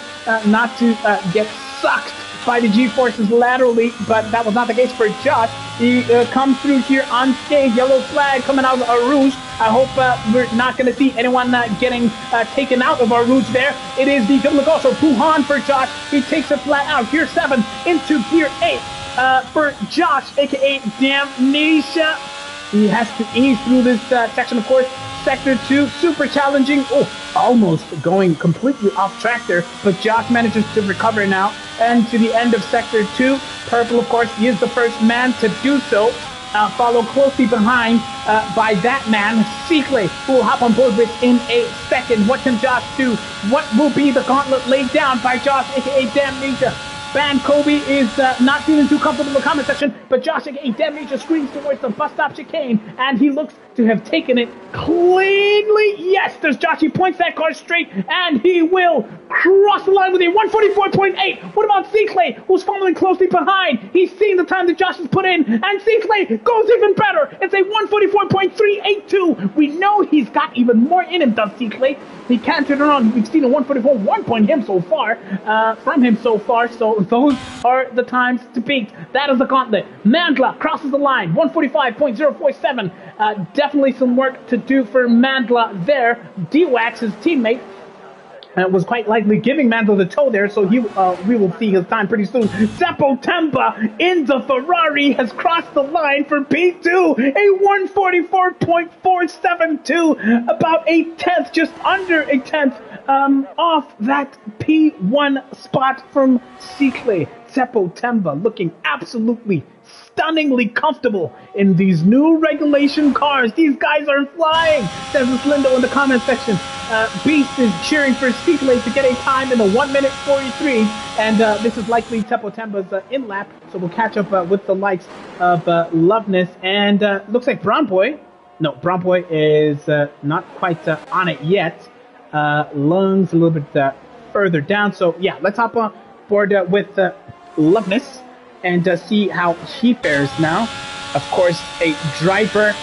not to get sucked by the G-forces laterally, but that was not the case for Josh. He comes through here unscathed. Yellow flag coming out of Rouge. I hope we're not going to see anyone getting taken out of our Rouge there. It is the double also Puhan for Josh. He takes it flat out. Gear 7 into Gear 8 for Josh, a.k.a. Damnesia. He has to ease through this section, of course. Sector 2, super challenging. Oh, almost going completely off track there, but Josh manages to recover now. And to the end of Sector 2, Purple, of course, he is the first man to do so. Followed closely behind by that man, Seekley, who will hop on board with in a second. What can Josh do? What will be the gauntlet laid down by Josh, a.k.a. Damnesia? Ban Kobe is not feeling too comfortable in the comment section, but Josh, aka Damnesia, screams towards the bus stop chicane, and he looks to have taken it cleanly. Yes, there's Josh. He points that car straight, and he will cross the line with a 144.8. What about Seekley, who's following closely behind? He's seeing the time that Josh has put in, and Seekley goes even better. It's a 144.382. We know he's got even more in him, does Seekley. He can't turn around. We've seen a 144 1 him so far, from him so far, so those are the times to beat. That is the gauntlet. Mandla crosses the line, 145.047. Definitely some work to do for Mandla there. D-Wax, his teammate, was quite likely giving Mandla the tow there, so we will see his time pretty soon. Seppo Temba in the Ferrari has crossed the line for P2, a 144.472, about a tenth, just under a tenth, off that P1 spot from Seekley. Seppo Temba looking absolutely stunningly comfortable in these new regulation cars. These guys are flying, says Lindo in the comment section. Beast is cheering for Seekley to get a time in the 1:43, and this is likely Seppo Temba's in lap, so we'll catch up with the likes of Loveness, and looks like Brown Boy is not quite on it yet. Lungs a little bit further down, so yeah, let's hop on board with Loveness and see how he fares now. Of course, a driver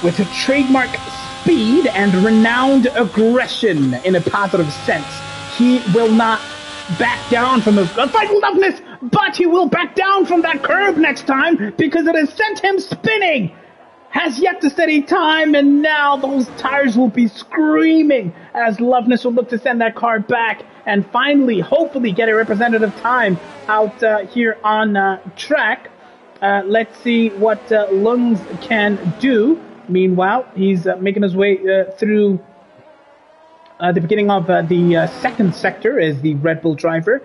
with a trademark speed and renowned aggression in a positive sense. He will not back down from the fight with Loveness, but he will back down from that curb next time because it has sent him spinning. Has yet to set a time, and now those tires will be screaming as Loveness will look to send that car back and finally, hopefully, get a representative time out here on track. Let's see what Lungs can do. Meanwhile, he's making his way through the beginning of the second sector as the Red Bull driver.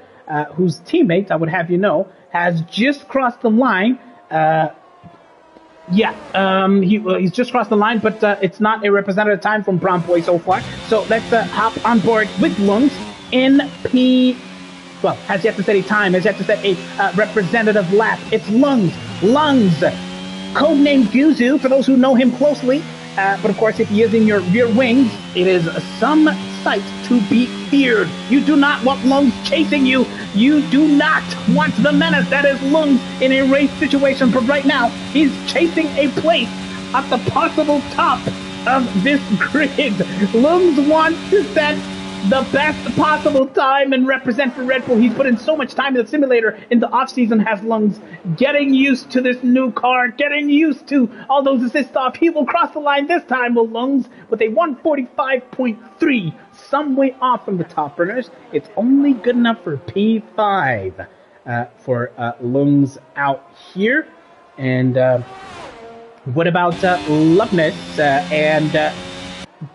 whose teammate, I would have you know, has just crossed the line. He's just crossed the line, but it's not a representative time from Brown Boy so far. So let's hop on board with Lungs in P. Well, has yet to set a time, has yet to set a representative lap. It's Lungs, codenamed Guzu for those who know him closely. But of course, if he is in your rear wings, it is some sight to be feared. You do not want Lungs chasing you. You do not want the menace that is Lungs in a race situation. But right now, he's chasing a place at the possible top of this grid. Lungs wants to set the best possible time and represent for Red Bull. He's put in so much time in the simulator in the off-season, has Lungs getting used to this new car, getting used to all those assist off. He will cross the line this time, will Lungs, with a 145.3, some way off from the top runners. It's only good enough for P5 for Lungs out here. And what about Loveness and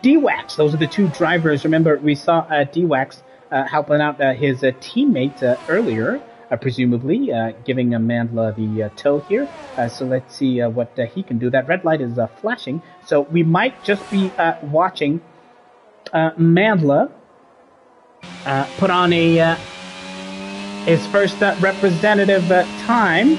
D-Wax? Those are the two drivers. Remember, we saw D-Wax helping out his teammate earlier, presumably giving Mandla the tow here. So let's see what he can do. That red light is flashing, so we might just be watching Mandla put on his first representative time.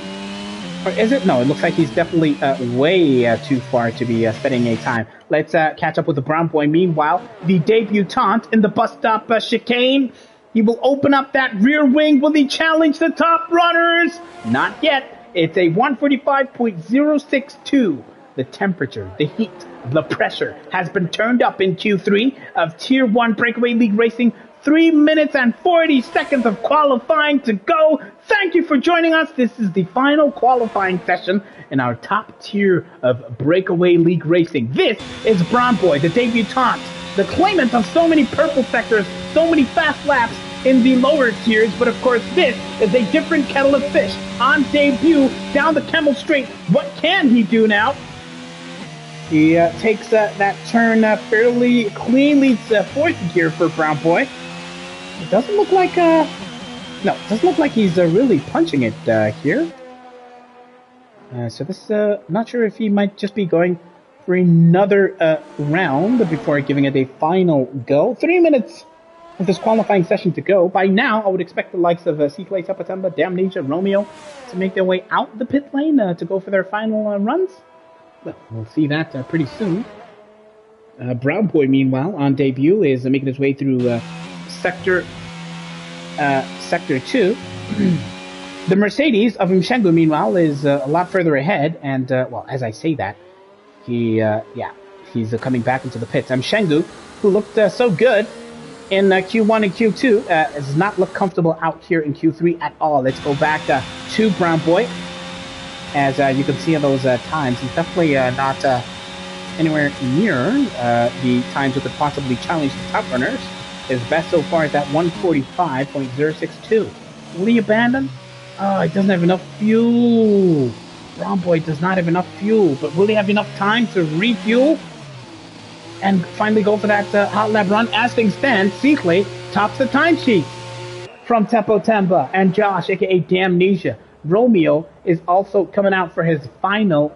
Or is it? No, it looks like he's definitely way too far to be setting a time. Let's catch up with the Brown Boy. Meanwhile, the debutante in the bus stop chicane. He will open up that rear wing. Will he challenge the top runners? Not yet. It's a 145.062. The temperature, the heat, the pressure has been turned up in Q3 of Tier 1 Breakaway League Racing. 3 minutes and 40 seconds of qualifying to go. Thank you for joining us. This is the final qualifying session in our top tier of Breakaway League Racing. This is Brown Boy, the debutante, the claimant of so many purple sectors, so many fast laps in the lower tiers. But of course, this is a different kettle of fish. On debut, down the Camel Straight. What can he do now? He takes that turn fairly cleanly to fourth gear for Brown Boy. It doesn't look like it doesn't look like he's really punching it here. So this, not sure if he might just be going for another round before giving it a final go. 3 minutes of this qualifying session to go. By now, I would expect the likes of Ciclay, Tapatemba, Damnesia, Romeo to make their way out the pit lane to go for their final runs. Well, we'll see that pretty soon. Brown Boy, meanwhile, on debut, is making his way through Sector 2. The Mercedes of Mshengu, meanwhile, is a lot further ahead, and, well, as I say that, he's coming back into the pits. Mshengu, who looked so good in Q1 and Q2, does not look comfortable out here in Q3 at all. Let's go back to Brown Boy. As you can see in those times, he's definitely not anywhere near the times that could possibly challenge the top runners. His best so far is at 145.062. Will he abandon? Oh, he doesn't have enough fuel. Brown Boy does not have enough fuel, but will he have enough time to refuel and finally go for that hot lap run? As things stand, Ciclay tops the timesheet from Tapatemba and Josh, aka Damnesia. Romeo is also coming out for his final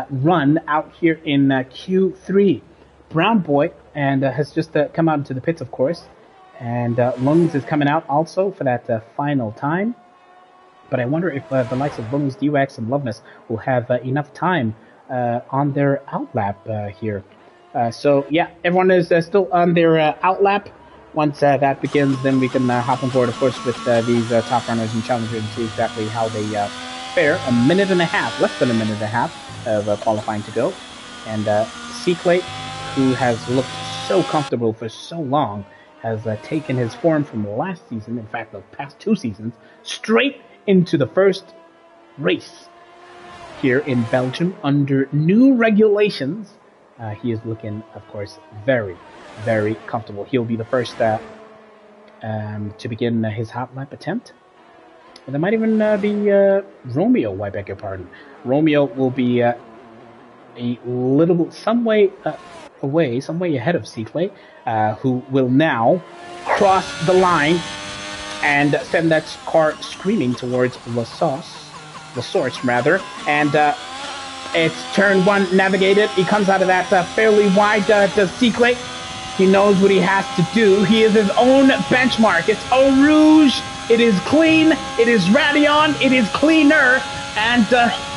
run out here in Q3. Brown Boy and has just come out into the pits, of course. And Lungs is coming out also for that final time. But I wonder if the likes of Lungs, D-Wax, and Loveness will have enough time on their outlap here. So, yeah, everyone is still on their outlap. Once that begins, then we can hop on board, of course, with these top runners and challengers and see exactly how they fare. A minute and a half, less than a minute and a half of qualifying to go. And Ciclay, who has looked so comfortable for so long, has taken his form from the last season, in fact, the past 2 seasons, straight into the first race here in Belgium under new regulations. He is looking, of course, very, very comfortable. He'll be the first to begin his hot lap attempt. And there might even be Romeo, I beg your pardon. Romeo will be a little, some way ahead of Ciclay, who will now cross the line and send that car screaming towards La Source rather, and it's turn one navigated. He comes out of that fairly wide Cycle. He knows what he has to do. He is his own benchmark. It's Eau Rouge. It is clean. It is Radion. It is cleaner. And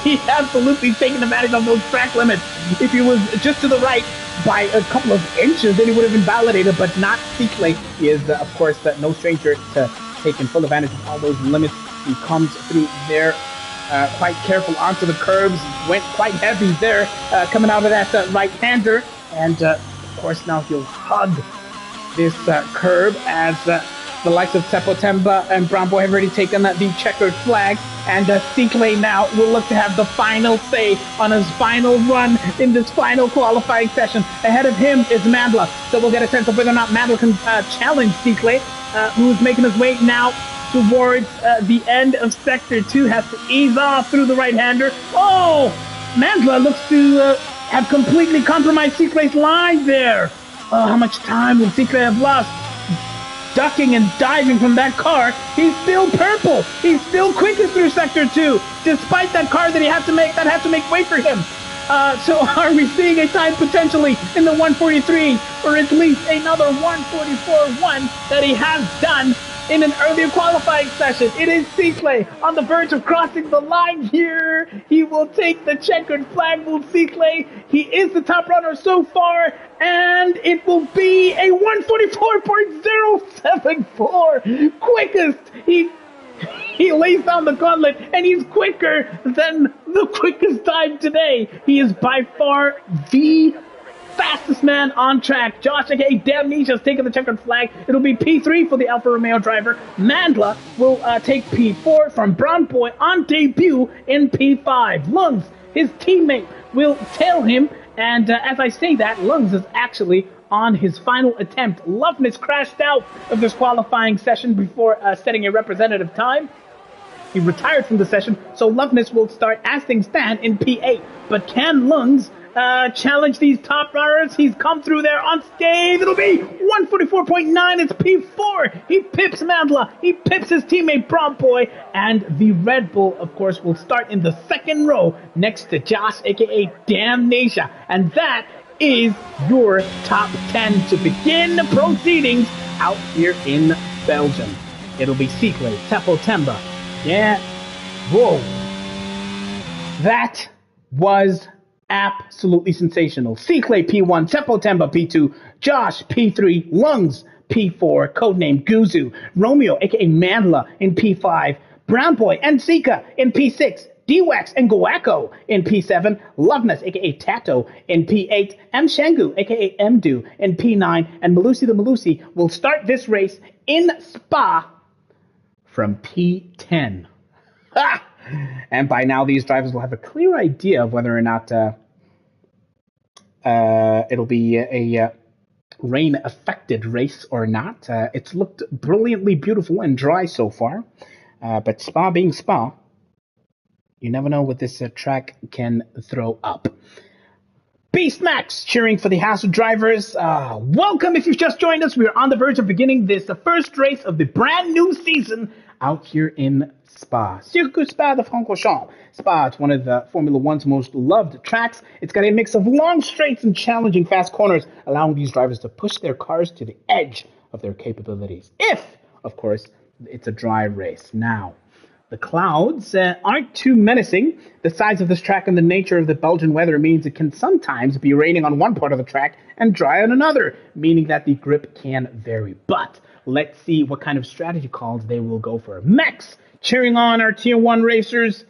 he absolutely taken advantage of those track limits. If he was just to the right by a couple of inches, then he would have been validated, but not Cycle. He is, of course, no stranger to taking full advantage of all those limits. He comes through there quite careful onto the curbs, went quite heavy there, coming out of that right-hander, and of course now he'll hug this curb as the likes of Tepotemba and Brown Boy have already taken the checkered flag, and Cycle now will look to have the final say on his final run in this final qualifying session. Ahead of him is Mandla, so we'll get a sense of whether or not Mandla can challenge Cycle, who's making his way now towards the end of Sector 2, has to ease off through the right-hander. Oh! Mandla looks to have completely compromised Cycle's line there. Oh, how much time will Cycle have lost? Ducking and diving from that car. He's still purple. He's still quickest through Sector 2, despite that car that had to make way for him. So are we seeing a time potentially in the 143, or at least another 144-1 that he has done in an earlier qualifying session? It is Cycle on the verge of crossing the line here. He will take the checkered flag, will Cycle. He is the top runner so far, and it will be a 144.074 quickest. He lays down the gauntlet, and he's quicker than the quickest time today. He is by far the fastest man on track. Josh, aka Damnesia, has taken the checkered flag. It'll be P3 for the Alfa Romeo driver. Mandla will take P4 from Brown Boy on debut in P5. Lungs, his teammate, will tail him. And as I say that, Lungs is actually on his final attempt. Loveness crashed out of this qualifying session before setting a representative time. He retired from the session, so Loveness will start as things stand in P8. But can Lungs challenge these top runners? He's come through there unscathed. It'll be 144.9. It's P4. He pips Mandla. He pips his teammate Brown Boy. And the Red Bull, of course, will start in the second row next to Josh, aka Damnesia. And that is your top 10 to begin the proceedings out here in Belgium. It'll be Cycle, Tepotemba. Yeah. Whoa. That was absolutely sensational. Cycle P1, Tepotemba P2, Josh P3, Lungs P4, codename Guzu, Romeo aka Mandla in P5, Brown Boy and Sika in P6, D-Wax and Guaco in P7, Loveness aka Tato in P8, M. Shangu aka Mdu in P9, and Malusi the Malusi will start this race in Spa from P10. Ha! And by now, these drivers will have a clear idea of whether or not it'll be a rain-affected race or not. It's looked brilliantly beautiful and dry so far, but Spa being Spa, you never know what this track can throw up. Beast Max cheering for the Hassel drivers. Welcome if you've just joined us. We are on the verge of beginning the first race of the brand new season out here in Spa. Circuit de Spa Francorchamps. Spa, it's one of the Formula One's most loved tracks. It's got a mix of long straights and challenging fast corners, allowing these drivers to push their cars to the edge of their capabilities. If, of course, it's a dry race. Now, the clouds aren't too menacing. The size of this track and the nature of the Belgian weather means it can sometimes be raining on one part of the track and dry on another, meaning that the grip can vary. But let's see what kind of strategy calls they will go for. Max cheering on our Tier 1 racers.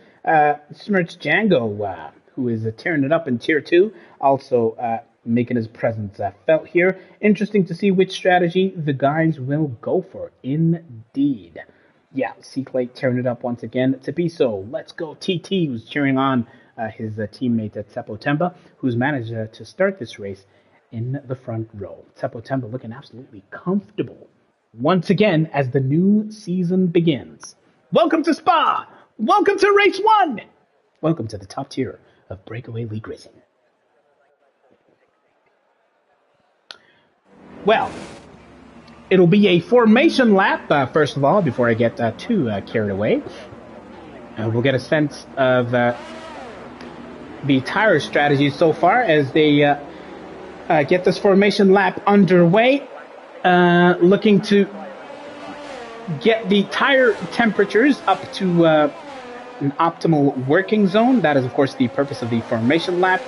Smirch Django, who is tearing it up in Tier 2, also making his presence felt here. Interesting to see which strategy the guys will go for, indeed. Yeah, Cycle tearing it up once again. To be so, let's go. TT, who's cheering on his teammate at Tepotemba, who's managed to start this race in the front row. Tepotemba looking absolutely comfortable once again as the new season begins. Welcome to Spa! Welcome to Race 1! Welcome to the top tier of Breakaway League Racing. Well, It'll be a formation lap, first of all, before I get too carried away. We'll get a sense of the tire strategy so far as they get this formation lap underway. Looking to get the tire temperatures up to an optimal working zone. That is, of course, the purpose of the formation lap,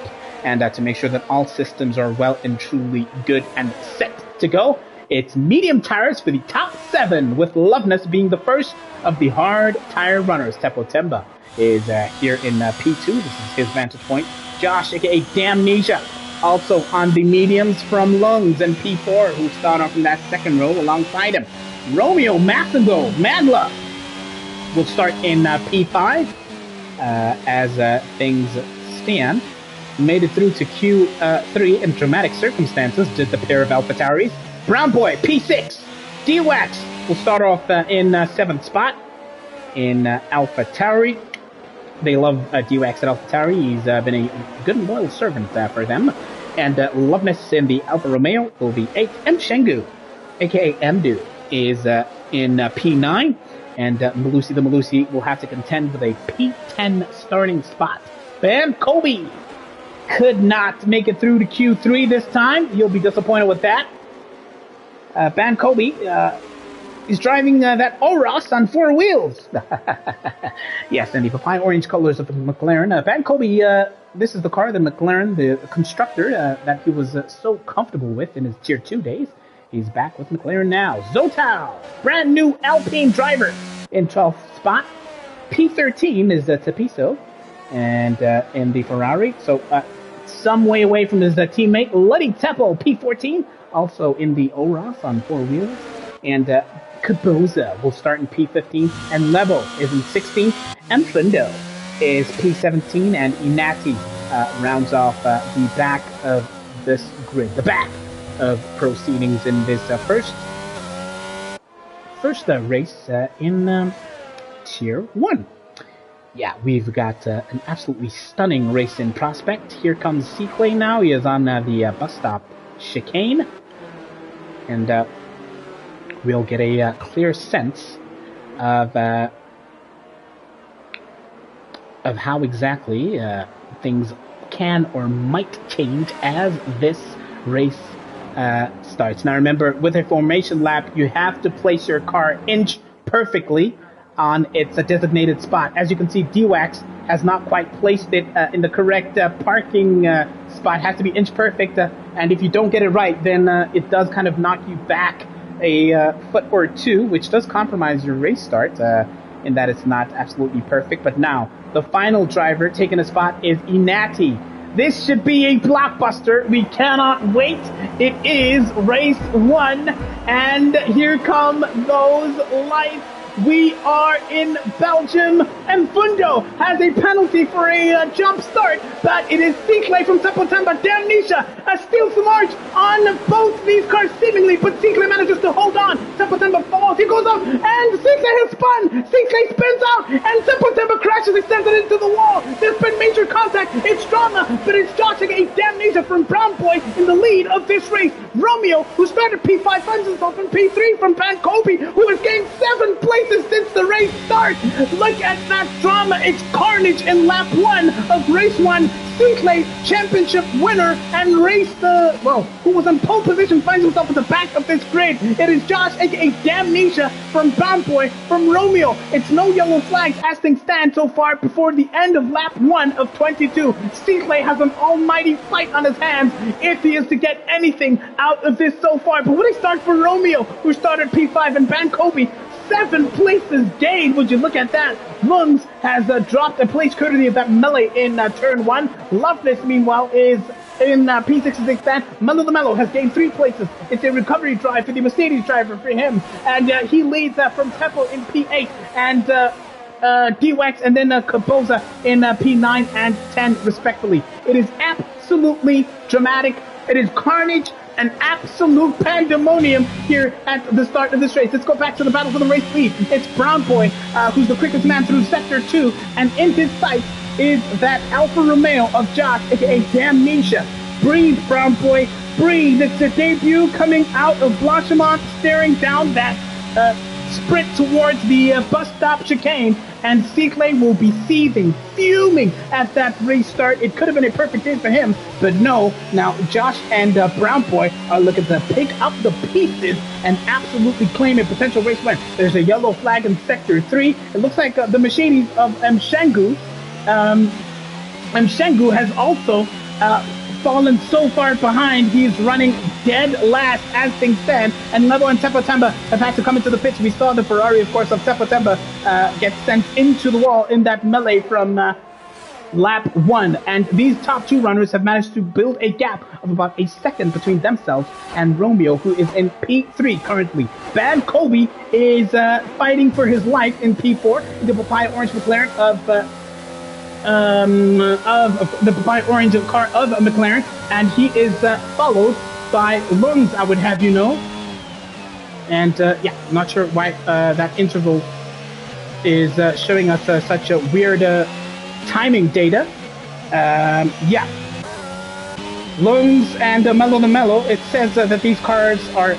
and to make sure that all systems are well and truly good and set to go. It's medium tires for the top 7, with Loveness being the first of the hard tire runners. Tepo Temba is here in P2. This is his vantage point. Josh, aka Damnesia, also on the mediums from Lungs and P4, who start off in that second row alongside him. Romeo Massimo Madla will start in P5 as things stand. Made it through to Q3 in dramatic circumstances, did the pair of AlphaTauris. Brown Boy, P6. D-Wax will start off in 7th spot in AlphaTauri. They love D-Wax at AlphaTauri. He's been a good and loyal servant for them. And Loveness in the Alfa Romeo will be 8th. M. Shengu, a.k.a. Mdu, is in P9. And Malusi the Malusi will have to contend with a P10 starting spot. Ban Kobe could not make it through to Q3 this time. You'll be disappointed with that. Ban Kobe is driving that Oros on 4 wheels. Yes, and the papaya orange colors of the McLaren. Ban Kobe, this is the car, the McLaren, the constructor that he was so comfortable with in his Tier 2 days. He's back with McLaren now. Zotao, brand new Alpine driver in 12th spot. P13 is Tapiso, and in the Ferrari. So some way away from his teammate, Letty Teppo, P14. Also in the Oros on 4 wheels. And Kaboza will start in P15. And Levo is in 16th. Enfundo is P17. And Inati rounds off the back of this grid. The back of proceedings in this first race in Tier 1. Yeah, we've got an absolutely stunning race in prospect. Here comes Sequay now. He is on the bus stop chicane. And we'll get a clear sense of how exactly things can or might change as this race starts. Now remember, with a formation lap, you have to place your car inch perfectly on its designated spot. As you can see, D-Wax has not quite placed it in the correct parking spot. It has to be inch perfect, and if you don't get it right, then it does kind of knock you back a foot or two, which does compromise your race start in that it's not absolutely perfect. But now, the final driver taking a spot is Inati. This should be a blockbuster. We cannot wait. It is race 1, and here come those lights. We are in Belgium, and Fundo has a penalty for a jump start, but it is Cicle from September. Damnesia steals the march on both these cars seemingly, but Cicle manages to hold on. September falls, he goes up, and Cicle has spun. Cicle spins out, and September crashes, he sends it into the wall. There's been major contact. It's drama, but it's Joshing a Damnesia from Brown Boy in the lead of this race. Romeo, who started P5, finds himself in P3 from Ban Kobe, who has gained 7 places since the race starts. Look at that drama. It's carnage in lap 1 of race 1. Cicle, championship winner, and who was in pole position, finds himself at the back of this grid. It is Josh, aka Damnesia, from Brown Boy, from Romeo. It's no yellow flags as things stand so far before the end of lap 1 of 22. Cicle has an almighty fight on his hands if he is to get anything out of this so far. But what a start for Romeo, who started P5, and Ban Kobe, 7 places gained. Would you look at that? Lungs has dropped a place courtesy of that melee in turn 1. Loveness, meanwhile, is in P66 stand. Mello the Mello has gained 3 places. It's a recovery drive for the Mercedes driver for him. And he leads from Tempo in P8 and D-Wax and then Kaboza in P9 and 10 respectively. It is absolutely dramatic. It is carnage and absolute pandemonium here at the start of this race. Let's go back to the battle for the race lead. It's Brown Boy, who's the quickest man through Sector 2, and in his sights is that Alfa Romeo of Josh, aka Damnesia. Breathe, Brown Boy. breathe. It's the debut coming out of Blanchimont, staring down that sprint towards the bus stop chicane, and Cyclé will be seething, fuming at that restart. It could have been a perfect day for him, but no. Now Josh and Brown Boy are looking to pick up the pieces and absolutely claim a potential race win. There's a yellow flag in Sector 3. It looks like the machinery of Mshengu has also fallen so far behind. He's running dead last as things stand, and Level and Tepotemba have had to come into the pits. We saw the Ferrari, of course, of Tepotemba get sent into the wall in that melee from lap 1, and these top 2 runners have managed to build a gap of about a second between themselves and Romeo, who is in P3 currently. Bad Kobe is fighting for his life in P4, the Papaya Orange McLaren of the Papaya Orange car of McLaren, and he is followed by Lungs, I would have you know. And yeah, not sure why that interval is showing us such a weird timing data. Yeah, Lungs and Mello the Mello, it says that these cars are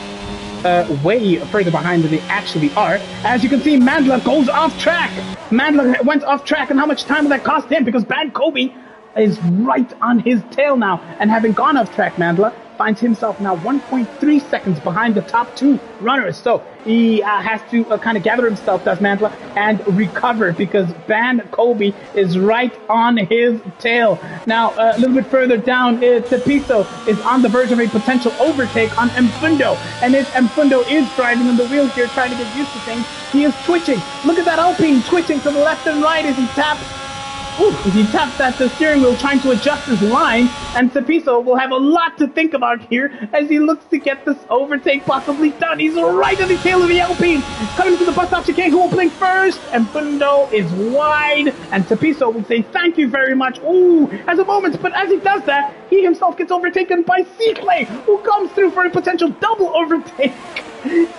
way further behind than they actually are. As you can see, Mandla goes off track. Mandla went off track, and how much time will that cost him? Because Bad Kobe is right on his tail now, and having gone off track, Mandla finds himself now 1.3 seconds behind the top 2 runners. So he has to kind of gather himself, does Mandla, and recover, because Ban Kobe is right on his tail. Now, a little bit further down, Tepiso is on the verge of a potential overtake on Mfundo. And if Mfundo is driving on the wheels here, trying to get used to things, he is twitching. Look at that Alpine twitching to the left and right as he taps. He taps at the steering wheel trying to adjust his line, and Tepiso will have a lot to think about here as he looks to get this overtake possibly done. He's right on the tail of the Alpine, coming to the bus stop chicane. Who will blink first? And Fundo is wide, and Tepiso will say thank you very much. As a moment, but as he does that, he himself gets overtaken by Cyclé, who comes through for a potential double overtake.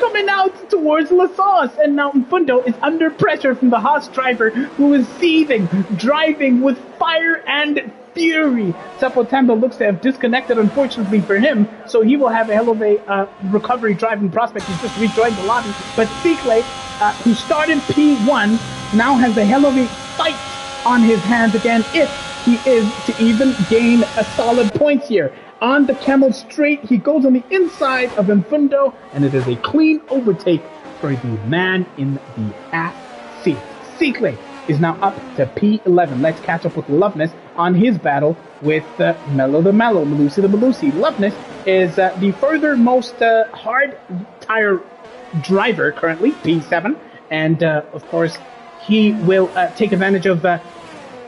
Coming out towards La Sauce, and now Mfundo is under pressure from the Haas driver, who is seething, driving with fire and fury. Tepotemba looks to have disconnected, unfortunately for him, so he will have a hell of a recovery driving prospect. He's just rejoined the lobby, but Cyclé, who started P1, now has a hell of a fight on his hands again if he is to even gain a solid points here. On the Camel Straight, he goes on the inside of Mfundo, and it is a clean overtake for the man in the ass seat. Cyclé is now up to P11. Let's catch up with Loveness on his battle with Mello the Mello, Malusi the Malusi. Loveness is the furthermost hard tire driver currently, P7, and of course he will take advantage of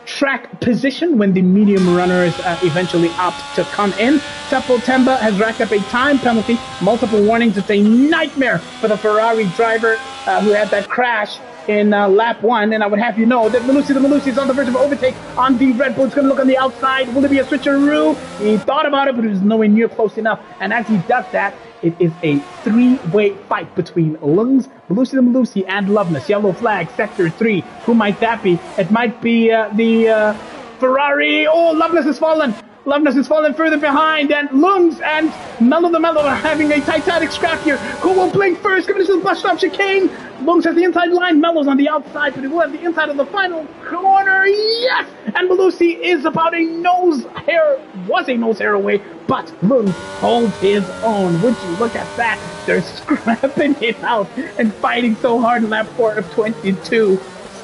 track position when the medium runners eventually opt to come in. Tepotemba has racked up a time penalty, multiple warnings. It's a nightmare for the Ferrari driver who had that crash in lap 1, and I would have you know that Malusi the Malusi is on the verge of overtake on the Red Bull. It's going to look on the outside. Will it be a switcheroo? He thought about it, but it was nowhere near close enough, and as he does that, it is a 3-way fight between Lungs, Malusi the Malusi, and Loveness. Yellow flag, Sector 3. Who might that be? It might be the Ferrari. Loveness has fallen. Loveness has fallen further behind, and Lungs and Mello the Mello are having a titanic scrap here. Who will blink first? Coming into the bus stop chicane. Lungs has the inside line. Mello's on the outside, but he will have the inside of the final corner. Yes! And Malusi is about was a nose hair away, but Lungs holds his own. Would you look at that? They're scrapping it out and fighting so hard in lap 4 of 22.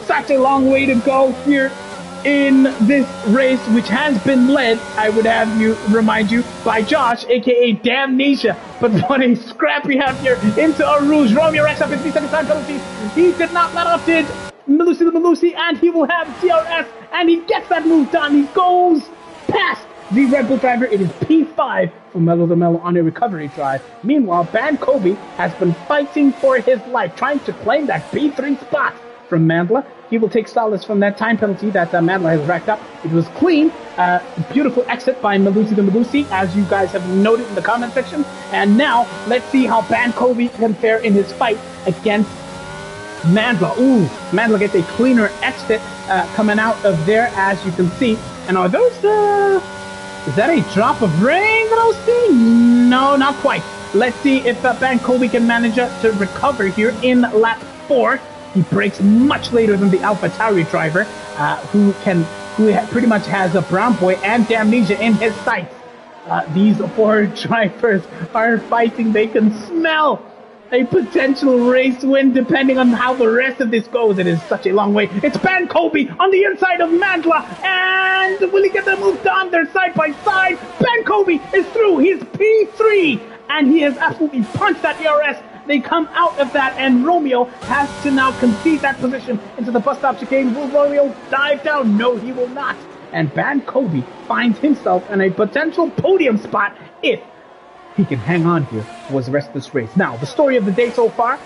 Such a long way to go here in this race, which has been led, I would have you remind you, by Josh, aka Damnesia. But what a scrap we have here into a Rouge. Romeo racks up his 3 second time penalties. He did not let off, did Malusi the Malusi, and he will have DRS, and he gets that move done. He goes past the Red Bull driver. It is P5 for Mello the Mello on a recovery drive. Meanwhile, Ban Kobe has been fighting for his life, trying to claim that P3 spot from Mandla. He will take solace from that time penalty that Mandla has racked up. It was clean. Beautiful exit by Malusi the Malusi, as you guys have noted in the comment section. And now, let's see how Ban Kobe can fare in his fight against Mandla. Mandla gets a cleaner exit coming out of there, as you can see. And are those Is that a drop of rain that I was seeing? No, not quite. Let's see if Van Kobe can manage to recover here in lap 4. He brakes much later than the AlphaTauri driver, who pretty much has a Brown Boy and Damnesia in his sights. These 4 drivers are fighting. They can smell a potential race win depending on how the rest of this goes. It is such a long way. It's Van Kobe on the inside of Mandla, and will he get the move done? They're side by side. Van Kobe is through. He's P3, and he has absolutely punched that ERS. They come out of that, and Romeo has to now concede that position into the bus stop chicane. Will Romeo dive down? No, he will not. And Van Kobe finds himself in a potential podium spot if he can hang on here for the rest of this race. Now, the story of the day so far,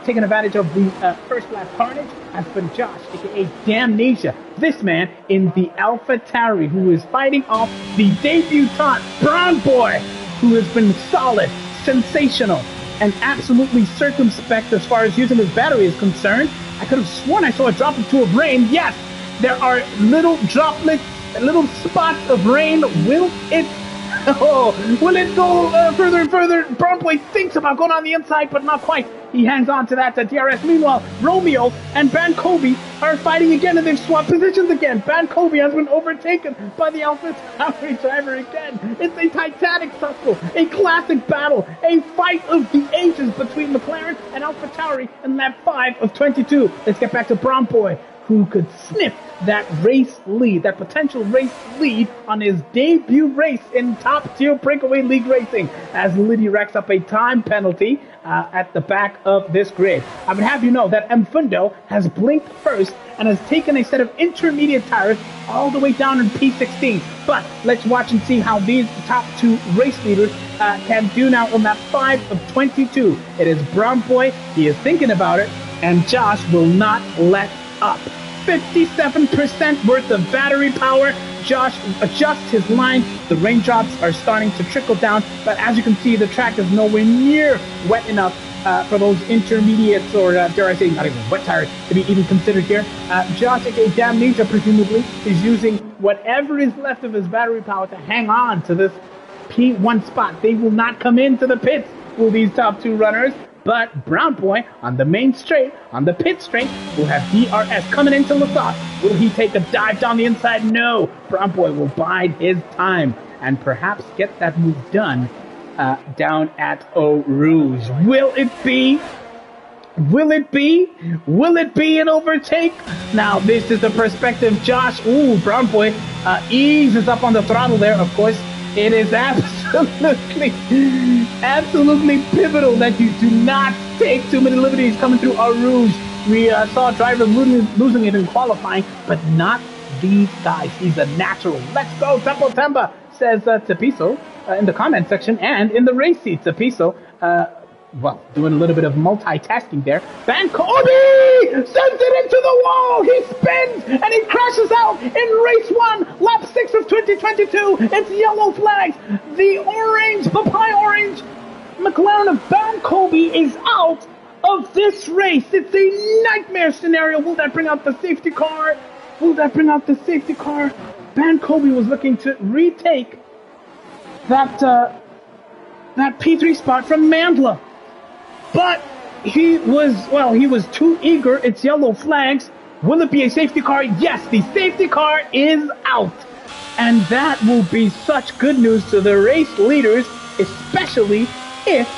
taking advantage of the first lap carnage, has been Josh, aka Damnesia. This man in the AlphaTauri, who is fighting off the debutant Brown Boy, who has been solid, sensational, and absolutely circumspect as far as using his battery is concerned. I could have sworn I saw a drop or two of rain. Yes, there are little droplets, little spots of rain. Will it go further and further? Brown Boy thinks about going on the inside, but not quite. He hangs on to that DRS. Meanwhile, Romeo and Van Kobe are fighting again, and they've swapped positions again. Van Kobe has been overtaken by the AlphaTauri driver again. It's a titanic tussle, a classic battle, a fight of the ages between McLaren and AlphaTauri in lap 5 of 22. Let's get back to Brown Boy, who could sniff that race lead, that potential race lead on his debut race in top-tier Breakaway League racing, as Liddy racks up a time penalty at the back of this grid. I would have you know that Mfundo has blinked first and has taken a set of intermediate tires all the way down in P16. But let's watch and see how these top 2 race leaders can do now on that 5 of 22. It is Brown Boy. He is thinking about it, and Josh will not let up. 57% worth of battery power. Josh adjusts his line. The raindrops are starting to trickle down, but as you can see, the track is nowhere near wet enough for those intermediates, or dare I say, not even wet tires, to be even considered here. Josh, aka Damnesia, presumably, is using whatever is left of his battery power to hang on to this P1 spot. They will not come into the pits, will these top 2 runners. But Brown Boy on the main straight, on the pit straight, will have DRS coming into Lassat. Will he take a dive down the inside? No. Brown Boy will bide his time and perhaps get that move done down at Eau Rouge. Will it be? Will it be? Will it be an overtake? Now, this is the perspective. Josh, Brown Boy eases up on the throttle there, of course. It is absolutely pivotal that you do not take too many liberties coming through Eau Rouge. We saw drivers losing it in qualifying, but not these guys. He's a natural. Let's go, Tempo Temba, says Tapiso in the comment section and in the race seat. Tapiso, doing a little bit of multitasking there. Van Kobe sends it into the wall. He spins and he crashes out in race 1, lap 6 of 2022. It's yellow flags. The orange, the pie orange McLaren of Van Kobe is out of this race. It's a nightmare scenario. Will that bring out the safety car? Will that bring out the safety car? Van Kobe was looking to retake that P3 spot from Mandla. But he was too eager. It's yellow flags. Will it be a safety car? Yes, the safety car is out. And that will be such good news to the race leaders, especially if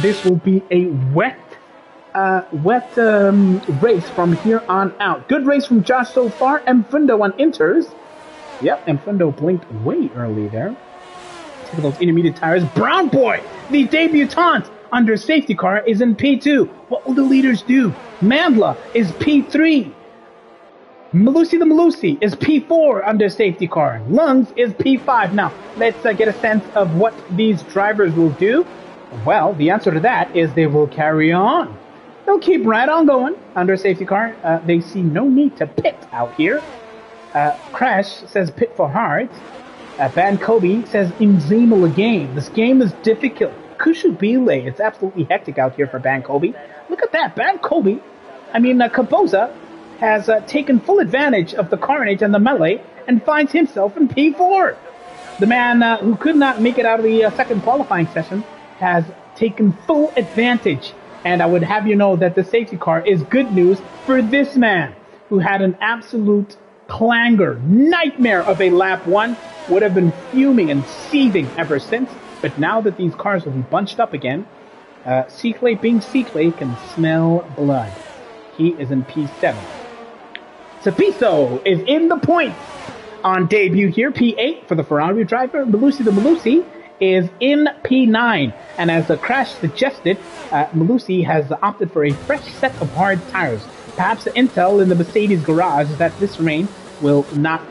this will be a wet race from here on out. Good race from Josh so far. Mfundo on inters. Yep, Mfundo blinked way early there. Take those intermediate tires. Brown Boy, the debutant under safety car, is in P2. What will the leaders do? Mandla is P3. Malusi the Malusi is P4 under safety car. Lungs is P5. Now, let's get a sense of what these drivers will do. Well, the answer to that is they will carry on. They'll keep right on going under safety car. They see no need to pit out here. Crash says pit for hard. Van Kobe says Inzima game. This game is difficult. Kushubile, it's absolutely hectic out here for Van Kobe. Look at that, Van Kobe. Kaboza has taken full advantage of the carnage and the melee and finds himself in P4. The man who could not make it out of the second qualifying session has taken full advantage. And I would have you know that the safety car is good news for this man who had an absolute clanger, nightmare of a lap one, would have been fuming and seething ever since. But now that these cars will be bunched up again, C-Clay being C-Clay can smell blood. He is in P7. Cepiso is in the points on debut here, P8 for the Ferrari driver. Malusi the Malusi is in P9. And as the crash suggested, Malusi has opted for a fresh set of hard tires. Perhaps the intel in the Mercedes garage is that this rain will not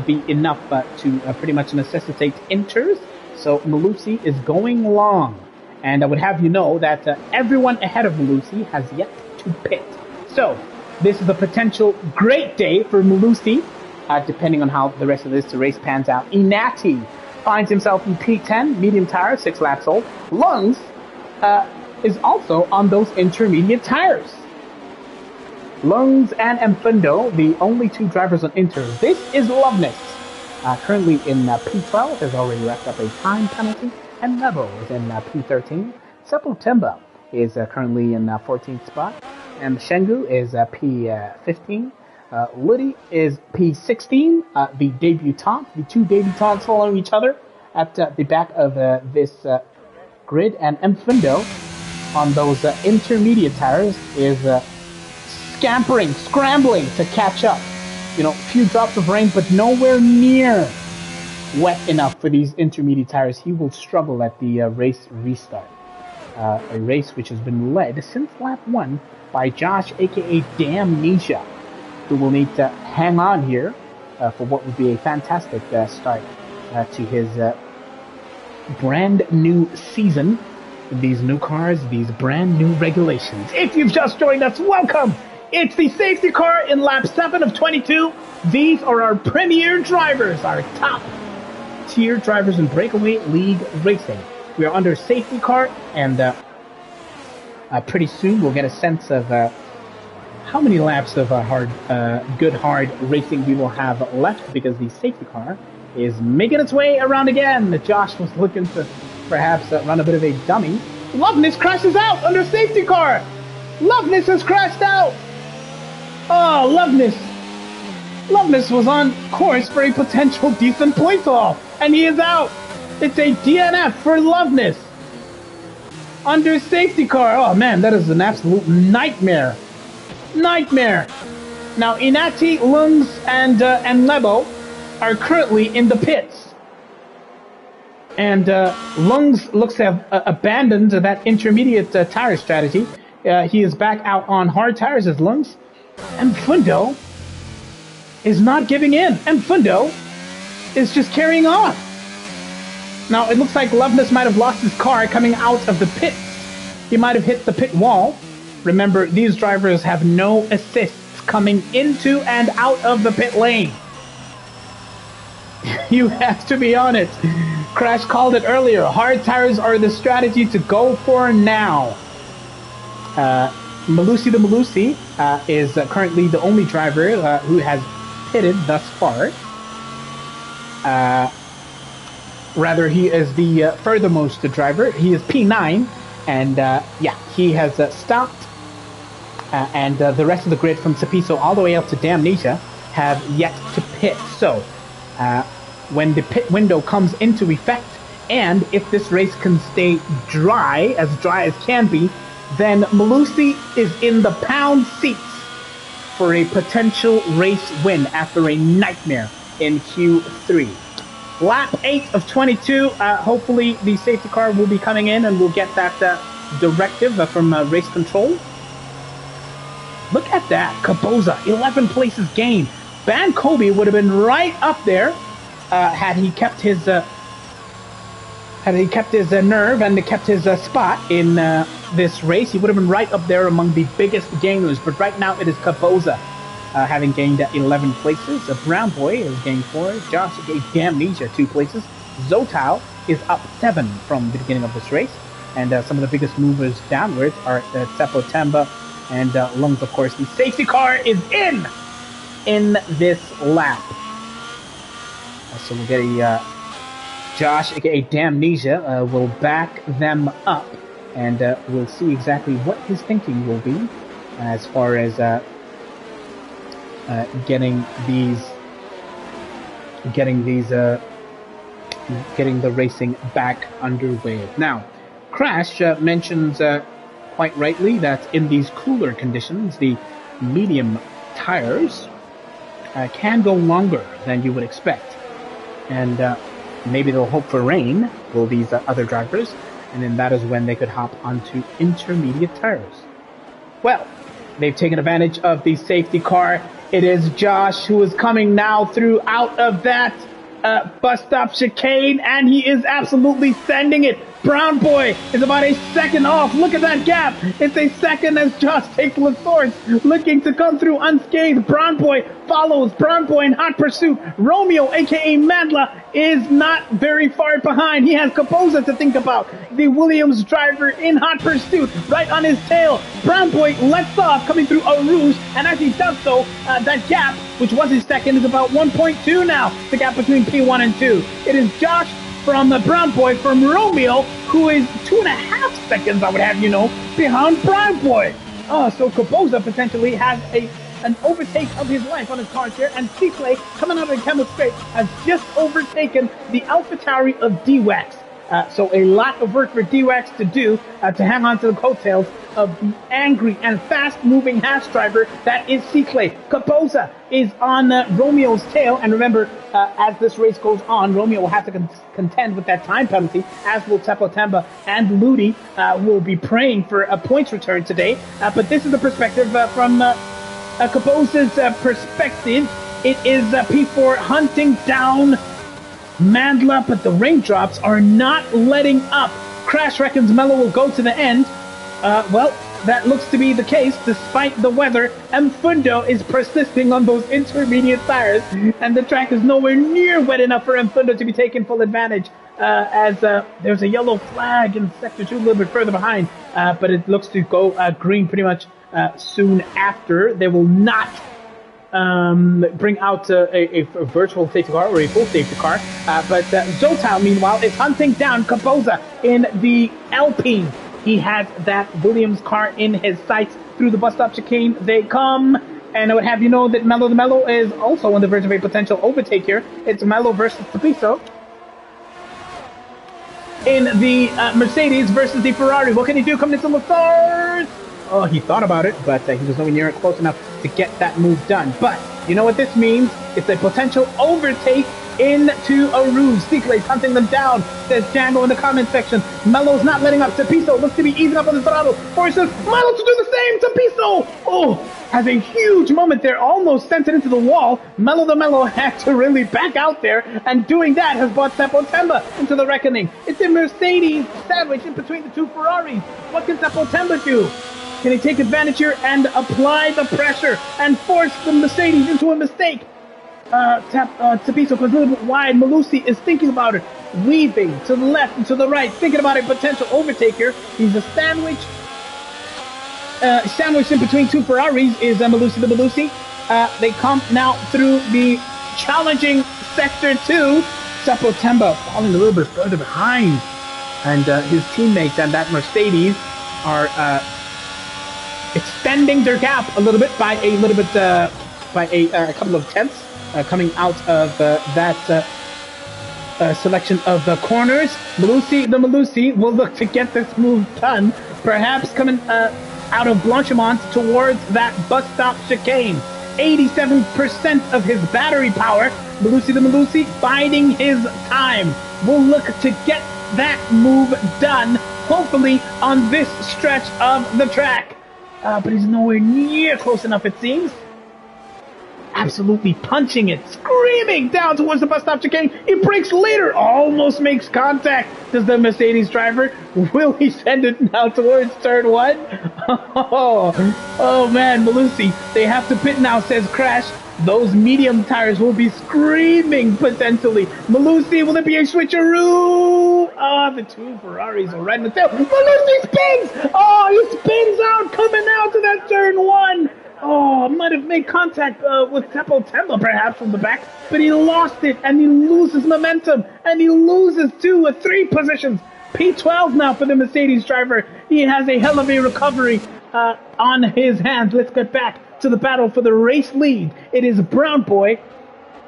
be enough to pretty much necessitate inters. So Malusi is going long. And I would have you know that everyone ahead of Malusi has yet to pit. So this is a potential great day for Malusi, depending on how the rest of this race pans out. Inati finds himself in P10, medium tire, 6 laps old. Lungs is also on those intermediate tires. Lungs and Mfundo, the only 2 drivers on inters. This is Loveness, currently in P12, has already racked up a time penalty, and Nebo is in P13. Sepultemba is currently in 14th spot, and Shengu is P15. Liddy is P16, the debutante, the 2 debutantes following each other at the back of this grid, and Mfundo on those intermediate tires is scrambling to catch up. You know, few drops of rain, but nowhere near wet enough for these intermediate tires. He will struggle at the race restart. A race which has been led since lap 1 by Josh, aka Damnesia, who will need to hang on here for what would be a fantastic start to his brand new season. These new cars, these brand new regulations. If you've just joined us, welcome! It's the safety car in lap 7 of 22. These are our premier drivers, our top tier drivers in Breakaway League racing. We are under safety car, and pretty soon we'll get a sense of how many laps of good hard racing we will have left, because the safety car is making its way around again. Josh was looking to perhaps run a bit of a dummy. Loveness crashes out under safety car. Loveness has crashed out. Oh, Loveness was on course for a potential decent point haul, and he is out. It's a DNF for Loveness under safety car. Oh man, that is an absolute nightmare. Now Inati, Lungs, and Lebo are currently in the pits, and Lungs looks to have abandoned that intermediate tire strategy. He is back out on hard tires as Lungs. And Mfundo is not giving in. Mfundo is just carrying on. Now, it looks like Loveness might have lost his car coming out of the pits. He might have hit the pit wall. Remember, these drivers have no assists coming into and out of the pit lane. You have to be honest. Crash called it earlier. Hard tires are the strategy to go for now. Malusi the Malusi is currently the only driver who has pitted thus far. Rather, he is the furthermost driver. He is P9, and yeah, he has stopped. And the rest of the grid from Cepiso all the way up to Damnesia have yet to pit. So, when the pit window comes into effect, and if this race can stay dry as can be, then Malusi is in the pound seats for a potential race win after a nightmare in Q3. Lap 8 of 22, hopefully the safety car will be coming in and we'll get that directive from race control. Look at that, Kaboza, 11 places gained. Ban Kobe would have been right up there had he kept his nerve and kept his spot in this race. He would have been right up there among the biggest gainers. But right now it is Kaboza having gained 11 places. Brown Boy has gained 4. Josh gave Damnesia 2 places. Zotao is up 7 from the beginning of this race. And some of the biggest movers downwards are Seppo Tamba and Lungs, of course. The safety car is in this lap. So we'll get a Josh, aka Damnesia, will back them up, and we'll see exactly what his thinking will be as far as getting the racing back underway. Now, Crash mentions quite rightly that in these cooler conditions, the medium tires can go longer than you would expect, and maybe they'll hope for rain, will these other drivers, and then that is when they could hop onto intermediate tires. Well, they've taken advantage of the safety car. It is Josh who is coming now through out of that bus stop chicane, and he is absolutely sending it. Brown Boy is about a second off. Look at that gap. It's a second as Josh takes the source, looking to come through unscathed. Brown Boy follows. Brown Boy in hot pursuit. Romeo, aka Mandla, is not very far behind. He has Capoza to think about. The Williams driver in hot pursuit, right on his tail. Brown Boy lets off, coming through Eau Rouge, and as he does so, that gap, which was his second, is about 1.2 now. The gap between P1 and 2. It is Josh from the Brown Boy from Romeo, who is 2.5 seconds, I would have you know, behind Brown Boy. So Capoza potentially has an overtake of his life on his car share, and Cicle, coming out of the Camel Straight, has just overtaken the AlphaTauri of D-Wax. So a lot of work for D-Wax to do to hang on to the coattails of the angry and fast-moving Haas driver that is Cicle. Capoza is on Romeo's tail, and remember, as this race goes on, Romeo will have to contend with that time penalty, as will Temba and Ludi will be praying for a points return today. But this is the perspective from Capoza's perspective. It is P4 hunting down Mandla, but the raindrops are not letting up. Crash reckons Mello will go to the end. Well, that looks to be the case despite the weather. Mfundo is persisting on those intermediate tires, and the track is nowhere near wet enough for Mfundo to be taking full advantage, as there's a yellow flag in Sector 2 a little bit further behind, but it looks to go green pretty much soon after. They will not bring out a virtual safety car or a full safety car, but Zotal, meanwhile, is hunting down Capoza in the Alpine. He has that Williams car in his sights. Through the bus stop chicane they come, and I would have you know that Mello the Mello is also on the verge of a potential overtake here. It's Mello versus Tapiso in the Mercedes versus the Ferrari. What can he do coming into the stars? Oh, he thought about it, but he was nowhere near it close enough to get that move done. But you know what this means? It's a potential overtake into a ruse. Cicle hunting them down, says Django in the comment section. Mello's not letting up. Tapiso looks to be easing up on the throttle. Forces Mello to do the same. Tapiso, has a huge moment there, almost sent it into the wall. Mello the Mello had to really back out there, and doing that has brought Temba into the reckoning. It's a Mercedes sandwich in between the two Ferraris. What can Temba do? Can he take advantage here and apply the pressure and force the Mercedes into a mistake? Tapiso goes a little bit wide. Malusi is thinking about it, weaving to the left and to the right, thinking about a potential overtake here. He's a sandwich in between two Ferraris is Malusi the Malusi. They come now through the challenging Sector 2. Temba falling a little bit further behind, and his teammates and that Mercedes are extending their gap a little bit by a couple of tenths. Coming out of that selection of the corners. Malusi the Malusi will look to get this move done, perhaps coming out of Blanchimont towards that bus stop chicane. 87% of his battery power. Malusi the Malusi biding his time. Will look to get that move done, hopefully on this stretch of the track. But he's nowhere near close enough, it seems. Absolutely punching it, screaming down towards the bus stop chicane. He brakes later, almost makes contact. Does the Mercedes driver? Will he send it now towards turn 1? Oh man, Malusi, they have to pit now, says Crash. Those medium tires will be screaming potentially. Malusi, will it be a switcheroo? The two Ferraris are right in the tail. Malusi spins! He spins out, coming out to that turn 1. Oh, might have made contact with Tepo Temba perhaps from the back, but he lost it and he loses momentum and he loses 2 or 3 positions. P12 now for the Mercedes driver. He has a hell of a recovery on his hands. Let's get back to the battle for the race lead. It is Brown Boy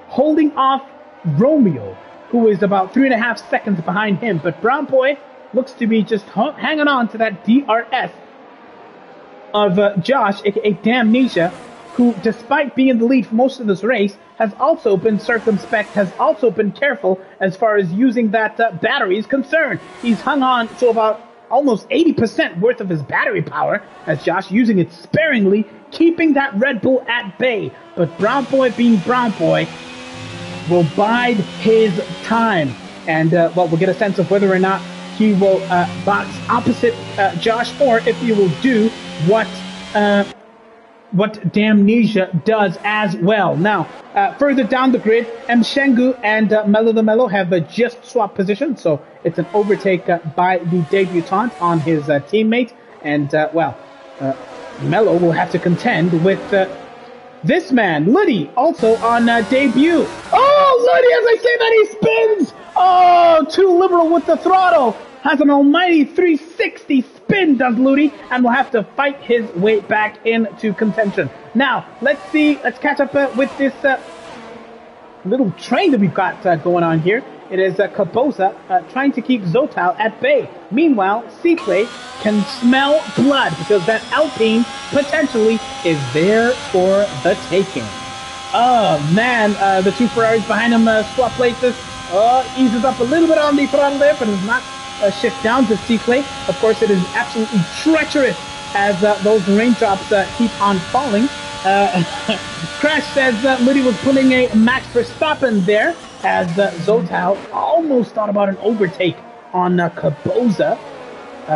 holding off Romeo, who is about 3.5 seconds behind him. But Brown Boy looks to be just hanging on to that DRS of Josh, aka Damnesia, who, despite being in the lead for most of this race, has also been circumspect, has also been careful as far as using that battery is concerned. He's hung on to about almost 80% worth of his battery power, as Josh using it sparingly, keeping that Red Bull at bay. But Brown Boy, being Brown Boy, will bide his time. And, well, we'll get a sense of whether or not he will box opposite Josh, or if he will do what Damnesia does as well. Now, further down the grid, Mshengu and Melo the Melo have just swapped positions, so it's an overtake by the debutant on his teammate. And, well, Melo will have to contend with this man, Liddy, also on debut. Oh, Liddy, as I say that, he spins! Oh, too liberal with the throttle. Has an almighty 360 spin, does Ludi, and will have to fight his way back into contention. Now, let's catch up with this little train that we've got going on here. It is Caboza trying to keep Zotal at bay. Meanwhile, Cicle can smell blood because that Alpine potentially is there for the taking. Oh, man, the 2 Ferraris behind him swap places. Eases up a little bit on the throttle there, but is not shift down to Cicle. Of course, it is absolutely treacherous as those raindrops keep on falling. Crash says Liddy was pulling a Max Verstappen there, as Zotal almost thought about an overtake on Caboza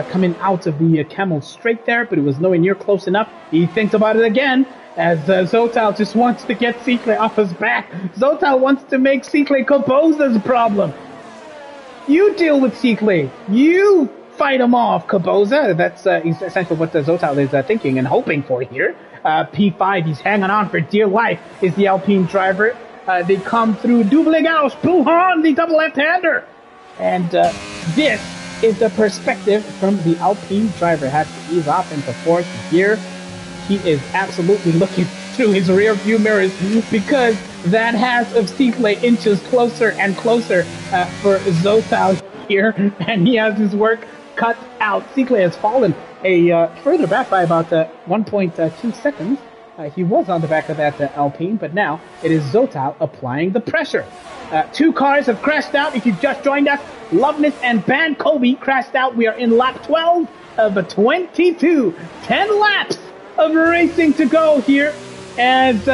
coming out of the Camel Straight there, but it was nowhere near close enough. He thinks about it again, as Zotal just wants to get Cicle off his back. Zotal wants to make Cicle Caboza's problem. You deal with Cicle. You fight him off, Caboza. That's essentially what Zotal is thinking and hoping for here. P5, he's hanging on for dear life, is the Alpine driver. They come through double gauche, Puhan, the double left-hander. And this is the perspective from the Alpine driver. Has to ease off into 4th gear. He is absolutely looking through his rear view mirrors because that Haas of Cicle inches closer and closer for Zotal here, and he has his work cut out. Cicle has fallen further back by about 1.2 seconds. He was on the back of that Alpine, but now it is Zotal applying the pressure. 2 cars have crashed out. If you've just joined us, Loveness and Ban Kobe crashed out. We are in lap 12 of 22. 10 laps of racing to go here, as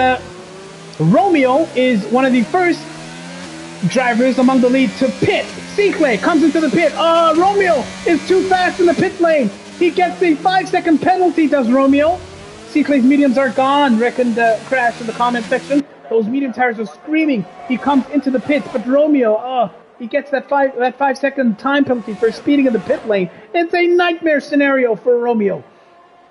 Romeo is one of the first drivers among the lead to pit. Cicle comes into the pit. Romeo is too fast in the pit lane. He gets a 5-second penalty, does Romeo. Cicle's mediums are gone, reckoned Crash in the comment section. Those medium tires are screaming. He comes into the pits, but Romeo, he gets that 5-second time penalty for speeding in the pit lane. It's a nightmare scenario for Romeo,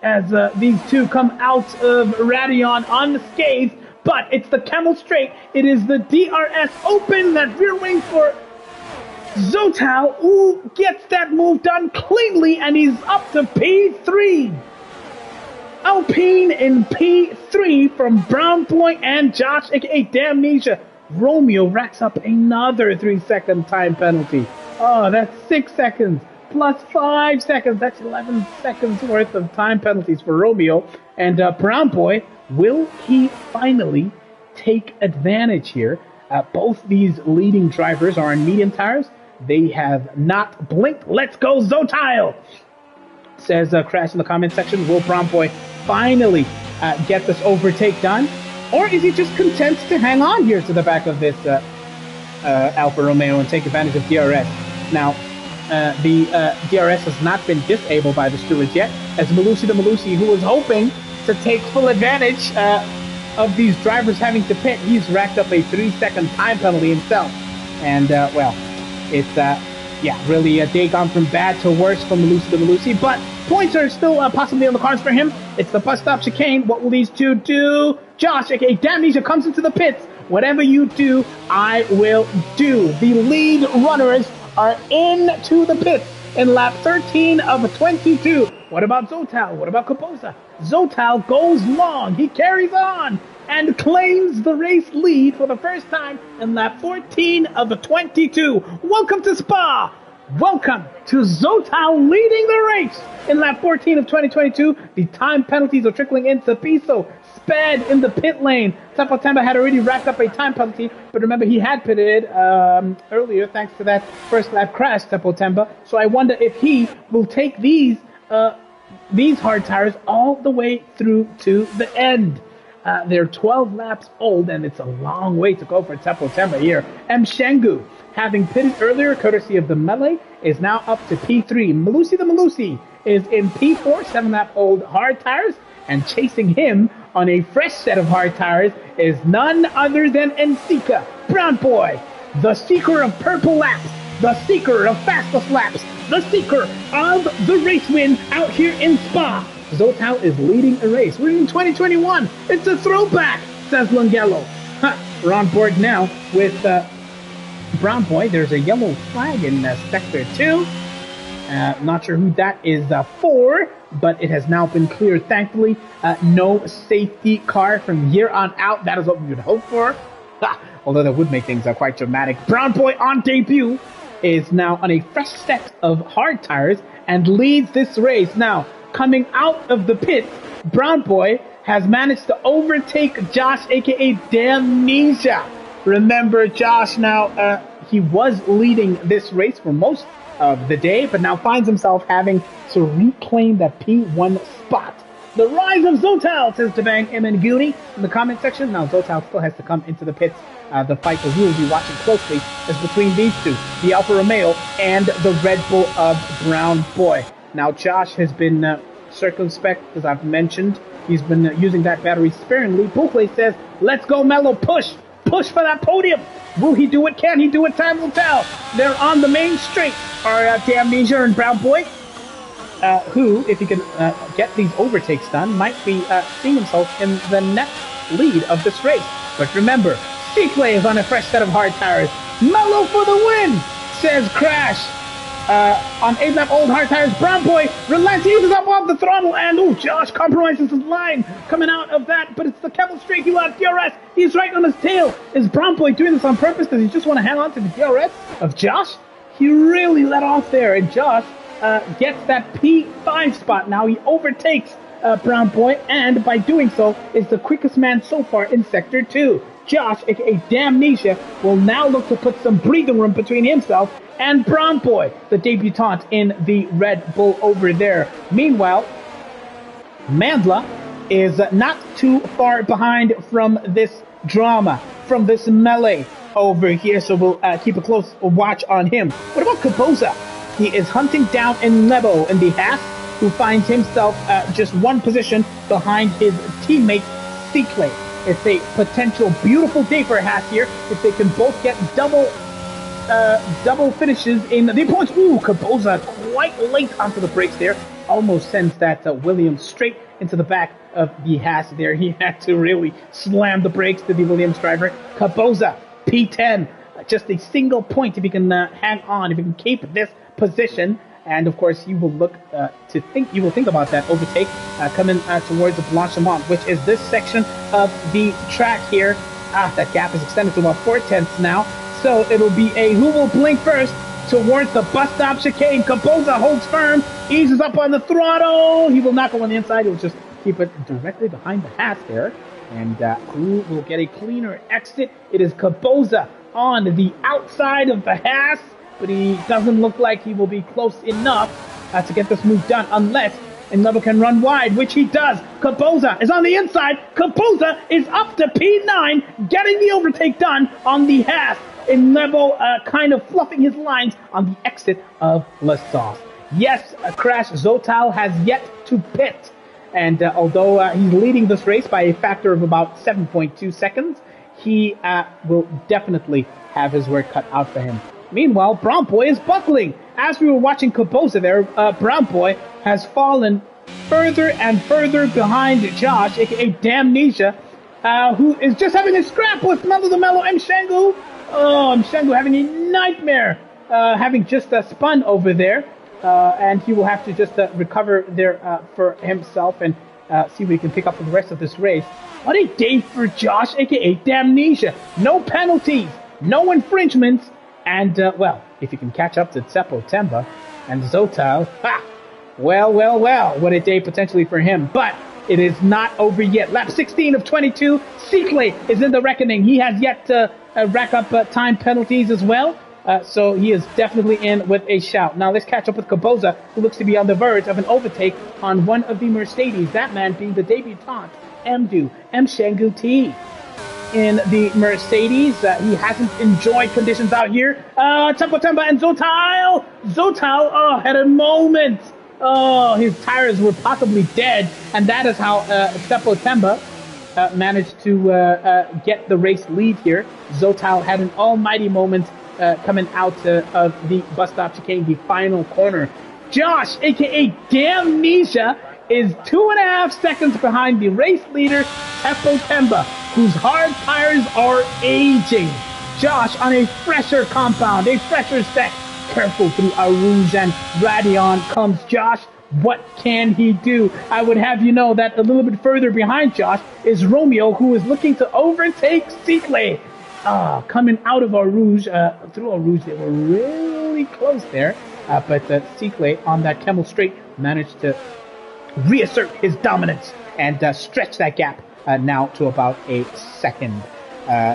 as these two come out of Radion unscathed. But it's the Camel Straight. It is the DRS Open, that rear wing for Zotal, who gets that move done cleanly, and he's up to P3. Alpine in P3 from Brown Boy and Josh, aka Damnesia. Romeo racks up another 3-second time penalty. That's 6 seconds plus 5 seconds. That's 11 seconds worth of time penalties for Romeo. And Brown Boy, will he finally take advantage here? Both these leading drivers are on medium tires. They have not blinked. Let's go, Zotal! Says Crash in the comment section. Will Brown Boy finally get this overtake done? Or is he just content to hang on here to the back of this Alfa Romeo and take advantage of DRS? Now, the DRS has not been disabled by the stewards yet, as Malusi the Malusi, who was hoping to take full advantage of these drivers having to pit, he's racked up a 3-second time penalty himself. And, well, it's, really a day gone from bad to worse for Malusi the Malusi, but Points are still possibly on the cards for him. It's the bus stop chicane. What will these two do? Josh, aka Damnesia, comes into the pits. Whatever you do, I will do. The lead runners are into the pits in lap 13 of 22. What about Zotal? What about Kaposa? Zotal goes long. He carries on and claims the race lead for the first time in lap 14 of the 22. Welcome to Spa. Welcome to Zotal leading the race in lap 14 of 2022. The time penalties are trickling into Piso. Sped in the pit lane. Tempo had already racked up a time penalty, but remember he had pitted earlier thanks to that first lap crash, Tempo. So I wonder if he will take these hard tires all the way through to the end. They're 12 laps old, and it's a long way to go for Tempo here. M. Shengu, having pitted earlier courtesy of the Melee, is now up to P3. Malusi the Malusi is in P4, 7-lap-old hard tires, and chasing him on a fresh set of hard tires is none other than Ensika, Brown Boy, the seeker of purple laps, the seeker of fastest laps, the seeker of the race win out here in Spa. Zotal is leading a race. We're in 2021. It's a throwback, says Lungello. We're on board now with Brown Boy. There's a yellow flag in Sector 2. Not sure who that is for, but it has now been cleared, thankfully. No safety car from here on out. That is what we would hope for. Although that would make things quite dramatic. Brown Boy on debut is now on a fresh set of hard tires and leads this race. Now, coming out of the pits, Brown Boy has managed to overtake Josh, aka Damnesia. Remember, Josh now, he was leading this race for most of the day, but now finds himself having to reclaim that P1 spot. The rise of Zotal, says Tabang Emenguni in the comment section. Now, Zotal still has to come into the pits. The fight that we will be watching closely is between these two, the Alfa Romeo and the Red Bull of Brown Boy. Now, Josh has been circumspect, as I've mentioned. He's been using that battery sparingly. Boucle says, let's go, Mello, push! Push for that podium! Will he do it? Can he do it? Time will tell. They're on the main straight. Are Damnesia and Brown Boy, who, if he can get these overtakes done, might be seeing himself in the next lead of this race. But remember, Seaplay is on a fresh set of hard tires. Mellow for the win, says Crash. On 8-lap-old hard tires, Brown Boy relents, he eases up off the throttle, and Josh compromises his line coming out of that, but it's the Kevel Straight Hewlett DRS. He's right on his tail. Is Brown Boy doing this on purpose? Does he just want to hang on to the DRS of Josh? He really let off there, and Josh gets that P5 spot. Now he overtakes Brown Boy, and by doing so, is the quickest man so far in Sector 2. Josh, aka Damnesia, will now look to put some breathing room between himself and Brown Boy, the debutant in the Red Bull over there. Meanwhile, Mandla is not too far behind from this drama, from this melee over here, so we'll keep a close watch on him. What about Kaposa? He is hunting down Nebo in the Haas, who finds himself just one position behind his teammate, Seaclay. It's a potential beautiful day for Haas here if they can both get double finishes in the points. Kaposa quite late onto the brakes there. Almost sends that Williams straight into the back of the Haas there. He had to really slam the brakes to the Williams driver. Kaposa, P10. Just a single point if he can hang on, if he can keep this position. And of course, you will look you will think about that overtake coming towards the Blanchiment, which is this section of the track here. That gap is extended to about 4/10 now. So it'll be a who will blink first towards the bus stop chicane. Kaposa holds firm, eases up on the throttle. He will not go on the inside. He'll just keep it directly behind the Haas there. And who will get a cleaner exit? It is Kaposa on the outside of the Haas. But he doesn't look like he will be close enough to get this move done unless Nebo can run wide, which he does. Kaposa is on the inside. Kaposa is up to P9, getting the overtake done on the Haas. And Nebo kind of fluffing his lines on the exit of La Sauce. Yes, Crash Zotal has yet to pit. And although he's leading this race by a factor of about 7.2 seconds, he will definitely have his work cut out for him. Meanwhile, Brown Boy is buckling. as we were watching Caboza there, Brown Boy has fallen further and further behind Josh, aka Damnesia, who is just having a scrap with Mellow the Mellow Mshangu. Oh, Mshangu having a nightmare, having just spun over there, and he will have to just recover there for himself and see what he can pick up for the rest of this race. What a day for Josh, aka Damnesia. No penalties, no infringements, and, well, if you can catch up to Tsepo Temba and Zotal, ha! Well, what a day potentially for him. But it is not over yet. Lap 16 of 22, Sikle is in the reckoning. He has yet to rack up time penalties as well. So he is definitely in with a shout. Now let's catch up with Caboza, who looks to be on the verge of an overtake on one of the Mercedes. That man being the debutant, Mshangu T. In the Mercedes, he hasn't enjoyed conditions out here. Tempo Temba and Zotal. Zotal, had a moment. Oh, his tires were possibly dead, and that is how Seppo Temba managed to get the race lead here. Zotal had an almighty moment coming out of the bus stop chicane, the final corner. Josh, aka Damnesia, is 2.5 seconds behind the race leader, Seppo Temba, whose hard tires are aging. Josh on a fresher compound, a fresher set. Careful through Arouge and Radion comes Josh. What can he do? I would have you know that a little bit further behind Josh is Romeo, who is looking to overtake Sikle. Coming out of Arouge, through Arouge, they were really close there. But Sikle on that Camel Straight managed to reassert his dominance and stretch that gap now to about a second.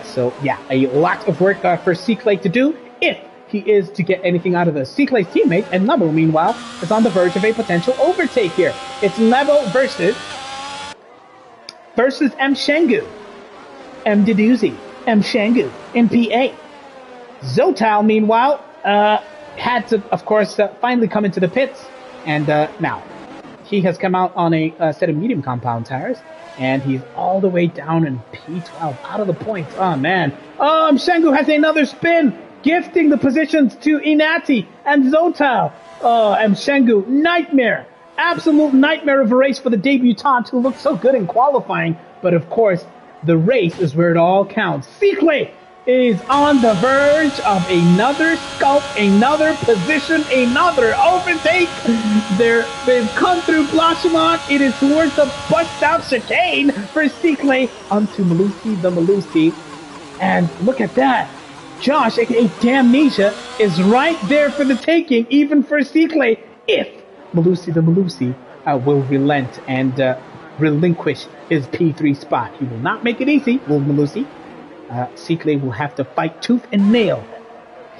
So yeah, a lot of work for Sikle to do if he is to get anything out of this. Sikle's teammate, and Lebo, meanwhile, is on the verge of a potential overtake here. It's Lebo versus Mshangu, Mdeduzi, Mshangu, MPA. Zotal, meanwhile, had to, of course, finally come into the pits, and now he has come out on a set of medium compound tires, and he's all the way down in P12, out of the points. Oh, man. Oh, Mshangu has another spin, gifting the positions to Inati and Zotal. Oh, Mshangu, nightmare. Absolute nightmare of a race for the debutant who looked so good in qualifying. But of course, the race is where it all counts. Sikle is on the verge of another scalp, another position, another overtake. They've come through Blanchimont. It is towards the bus stop chicane for Sikle onto Malusi the Malusi. And look at that. Josh, aka Damnesia, is right there for the taking, even for Sikle, if Malusi the Malusi will relent and relinquish his P3 spot. He will not make it easy, will Malusi. Sikle will have to fight tooth and nail.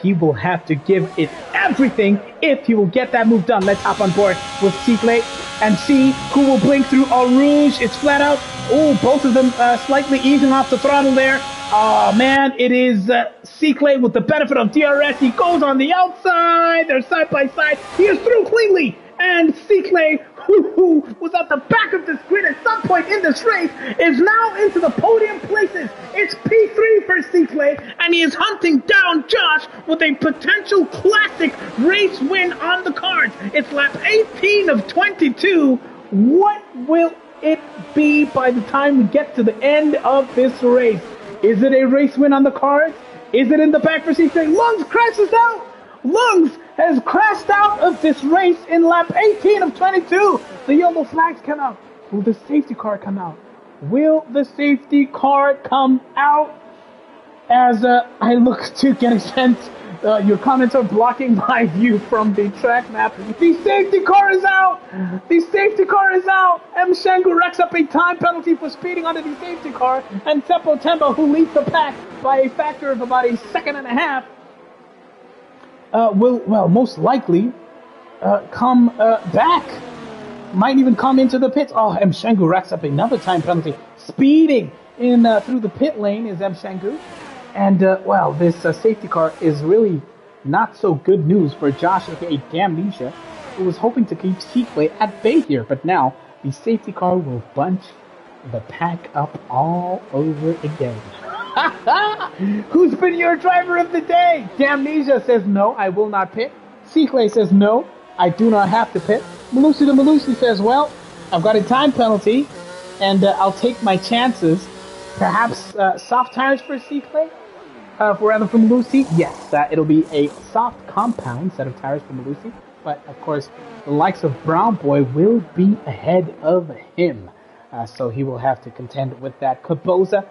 He will have to give it everything if he will get that move done. Let's hop on board with Sikle and see who will blink through Eau Rouge. It's flat out. Oh, both of them slightly easing off the throttle there. Oh, man, it is Sikle with the benefit of DRS. He goes on the outside. They're side by side. He is through cleanly. And Sikle, who was at the back of this grid at some point in this race, is now into the podium places. It's P3 for Sikle, and he is hunting down Josh with a potential classic race win on the cards. It's lap 18 of 22. What will it be by the time we get to the end of this race? Is it a race win on the cards? Is it in the back for Sikle? Lungs crashes out. Lungs has crashed out of this race in lap 18 of 22. The yellow flags come out. Will the safety car come out? Will the safety car come out? As I look to get a sense, your comments are blocking my view from the track map. The safety car is out! The safety car is out! Mshangu racks up a time penalty for speeding under the safety car, and Seppo Temba, who leads the pack by a factor of about a second and a half, will, well, most likely come back. Might even come into the pits. Oh, Mshangu racks up another time penalty. Speeding in through the pit lane is Mshangu. And, well, this safety car is really not so good news for Josh, aka Damnesia, who was hoping to keep Sikle at bay here. But now, the safety car will bunch the pack up all over again. Who's been your driver of the day? Damnesia says, no, I will not pit. Seaclay says, no, I do not have to pit. Malusi the Malusi says, well, I've got a time penalty, and I'll take my chances. Perhaps soft tires for Seaclay? For Malusi? Yes, it'll be a soft compound set of tires for Malusi. But, of course, the likes of Brown Boy will be ahead of him. So he will have to contend with that. Kaboza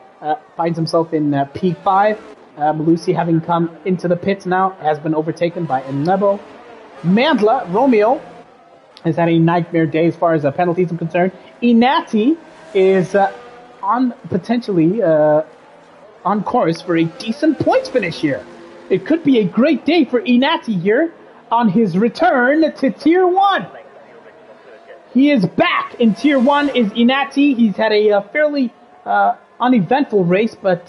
finds himself in P5. Malusi, having come into the pits now, has been overtaken by Enlebo. Mandla, Romeo, has had a nightmare day as far as penalties are concerned. Inati is potentially on course for a decent points finish here. It could be a great day for Inati here on his return to Tier 1. He is back in Tier 1 is Inati. He's had a fairly uneventful race, but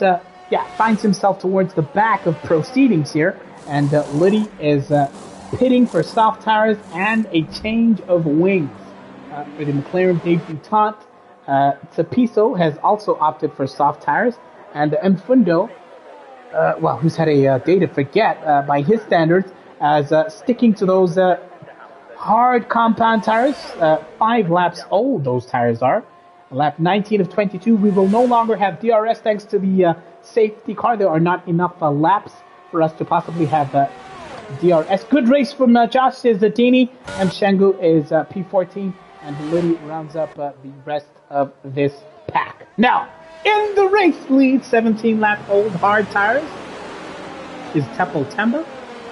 finds himself towards the back of proceedings here. And Liddy is pitting for soft tires and a change of wings for the McLaren debutante. Tapiso has opted opted for soft tires, and Mfundo, who's had a day to forget by his standards, as sticking to those hard compound tires. 5 laps old those tires are. Lap 19 of 22, we will no longer have DRS thanks to the safety car. There are not enough laps for us to possibly have DRS. Good race from Josh Zazzatini, and Shangu is P14, and Liddy rounds up the rest of this pack. Now, in the race lead, 17-lap-old hard tires is Teppo Temba.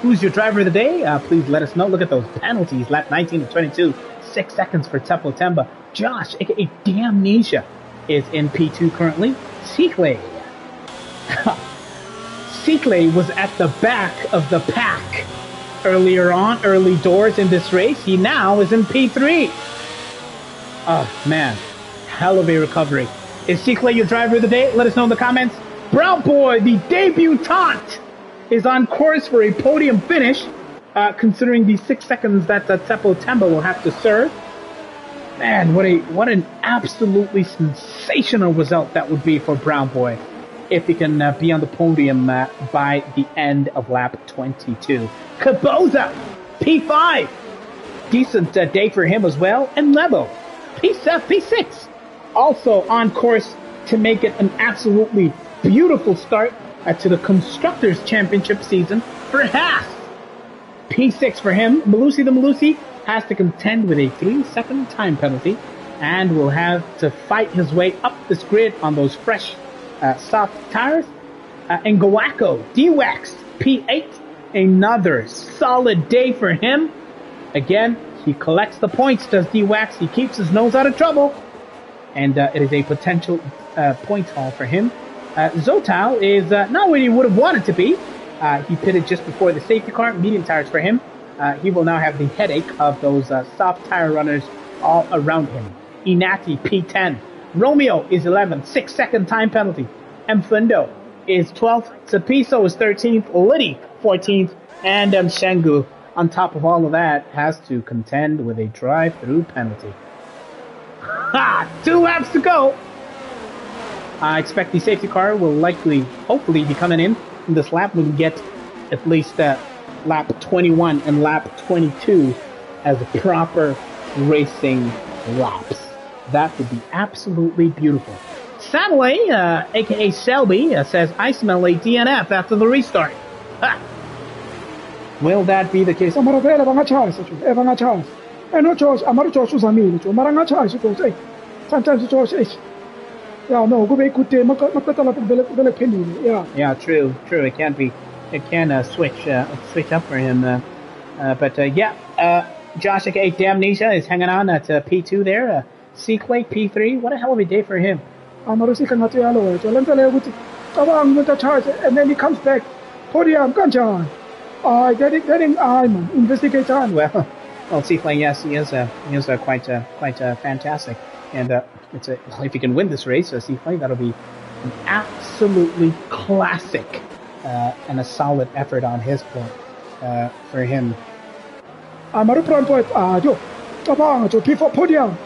Who's your driver of the day? Please let us know. Look at those penalties. Lap 19 of 22, 6 seconds for Teppo Temba. Josh, aka Damnesia, is in P2 currently. Seaclay. Seaclay was at the back of the pack earlier on, early doors in this race. He now is in P3. Oh, man. Hell of a recovery. Is Seaclay your driver of the day? Let us know in the comments. Brown Boy, the debutante, is on course for a podium finish, considering the 6 seconds that Teppo Temba will have to serve. Man, what an absolutely sensational result that would be for Brown Boy if he can be on the podium by the end of lap 22. Kaboza, P5. Decent day for him as well. And Lebo, P6. Also on course to make it an absolutely beautiful start to the Constructors' Championship season for Haas. P6 for him. Malusi the Malusi has to contend with a 3-second time penalty and will have to fight his way up this grid on those fresh soft tires. And Gawako, D-Wax, P8, another solid day for him. Again, he collects the points, does D-Wax. He keeps his nose out of trouble. And it is a potential point haul for him. Zotal is not where he would have wanted to be. He pitted just before the safety car, medium tires for him. He will now have the headache of those soft tire runners all around him. Inati, P10. Romeo is 11th, 6-second time penalty. Mfundo is 12th. Tapiso is 13th. Liddy, 14th. And Shangu, on top of all of that, has to contend with a drive-through penalty. 2 laps to go. I expect the safety car will hopefully be coming in this lap. We can get at least lap 21 and lap 22 as proper racing laps. That would be absolutely beautiful. Satellite, aka Selby, says, I smell a DNF after the restart. Ha! Will that be the case? Yeah, true. It can be. It can switch up for him. Josh, aka Damnesia, is hanging on at P2 there. Seaclay, P3. What a hell of a day for him. And then he comes back. Podium, getting investigate on. Well, Seaclay, yes, he is quite fantastic. And if he can win this race, Seaclay, that'll be an absolutely classic and a solid effort on his part for him. P4 podium.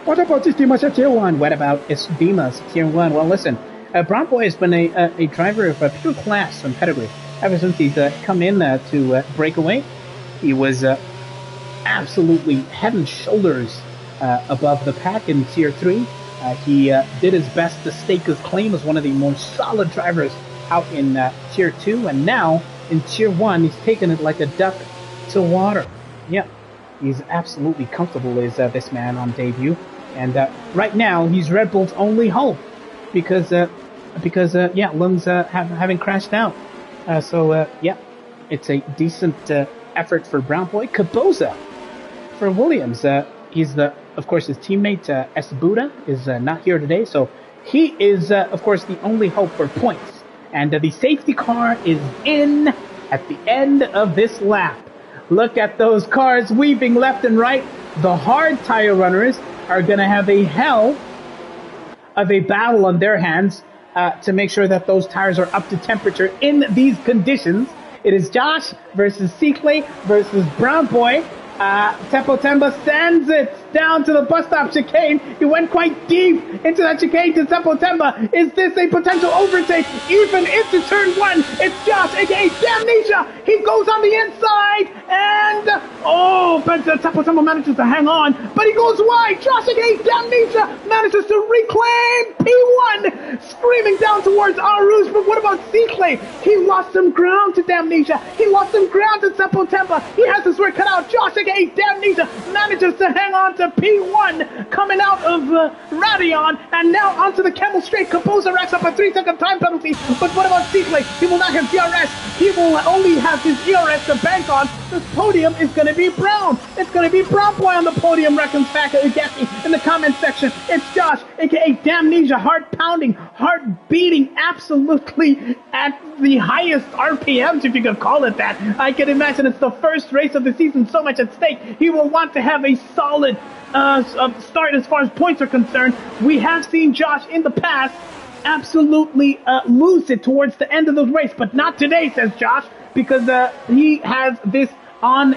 What about this Dimas at Tier 1? What about Dimas Tier 1? Well, listen, Brown Boy has been a driver of pure class and pedigree. ever since he's come in to Breakaway. He was absolutely head and shoulders above the pack in Tier 3. He did his best to stake his claim as one of the most solid drivers out in Tier 2, and now in Tier 1, he's taken it like a duck to water. Yeah, he's absolutely comfortable, is this man on debut. And right now, he's Red Bull's only hope because Lung's having crashed out. Yeah, it's a decent effort for Brown Boy. Caboza for Williams. Of course, his teammate S. Buddha is not here today, so he is, of course, the only hope for points. And the safety car is in at the end of this lap. Look at those cars weaving left and right. The hard tire runners are going to have a hell of a battle on their hands to make sure that those tires are up to temperature in these conditions. It is Josh versus Cicle versus Brown Boy. Temba sends it down to the bus stop chicane. He went quite deep into that chicane to Temba. Is this a potential overtake? Even into turn 1, it's Josh, aka Damnesia. He goes on the inside, and but Temba manages to hang on, but he goes wide. Josh, aka Damnesia, manages to reclaim P1, screaming down towards Arouge. But what about Cicle? He lost some ground to Damnesia. He lost some ground to Temba. He has his work cut out. Josh, aka Damnesia, manages to hang on to P1, coming out of Radion, and now onto the Camel Straight. Caboza racks up a 3-second time penalty, but what about Cicle? He will not have DRS. He will only have his ERS to bank on. This podium is going to be Brown. It's going to be Brown Boy on the podium, reckons Ugaki in the comment section. It's Josh, aka Damnesia, heart pounding, heart beating absolutely at the highest RPMs, if you could call it that. I can imagine it's the first race of the season, so much at stake. He will want to have a solid start as far as points are concerned. We have seen Josh in the past absolutely lose it towards the end of the race, but not today, says Josh, because he has this on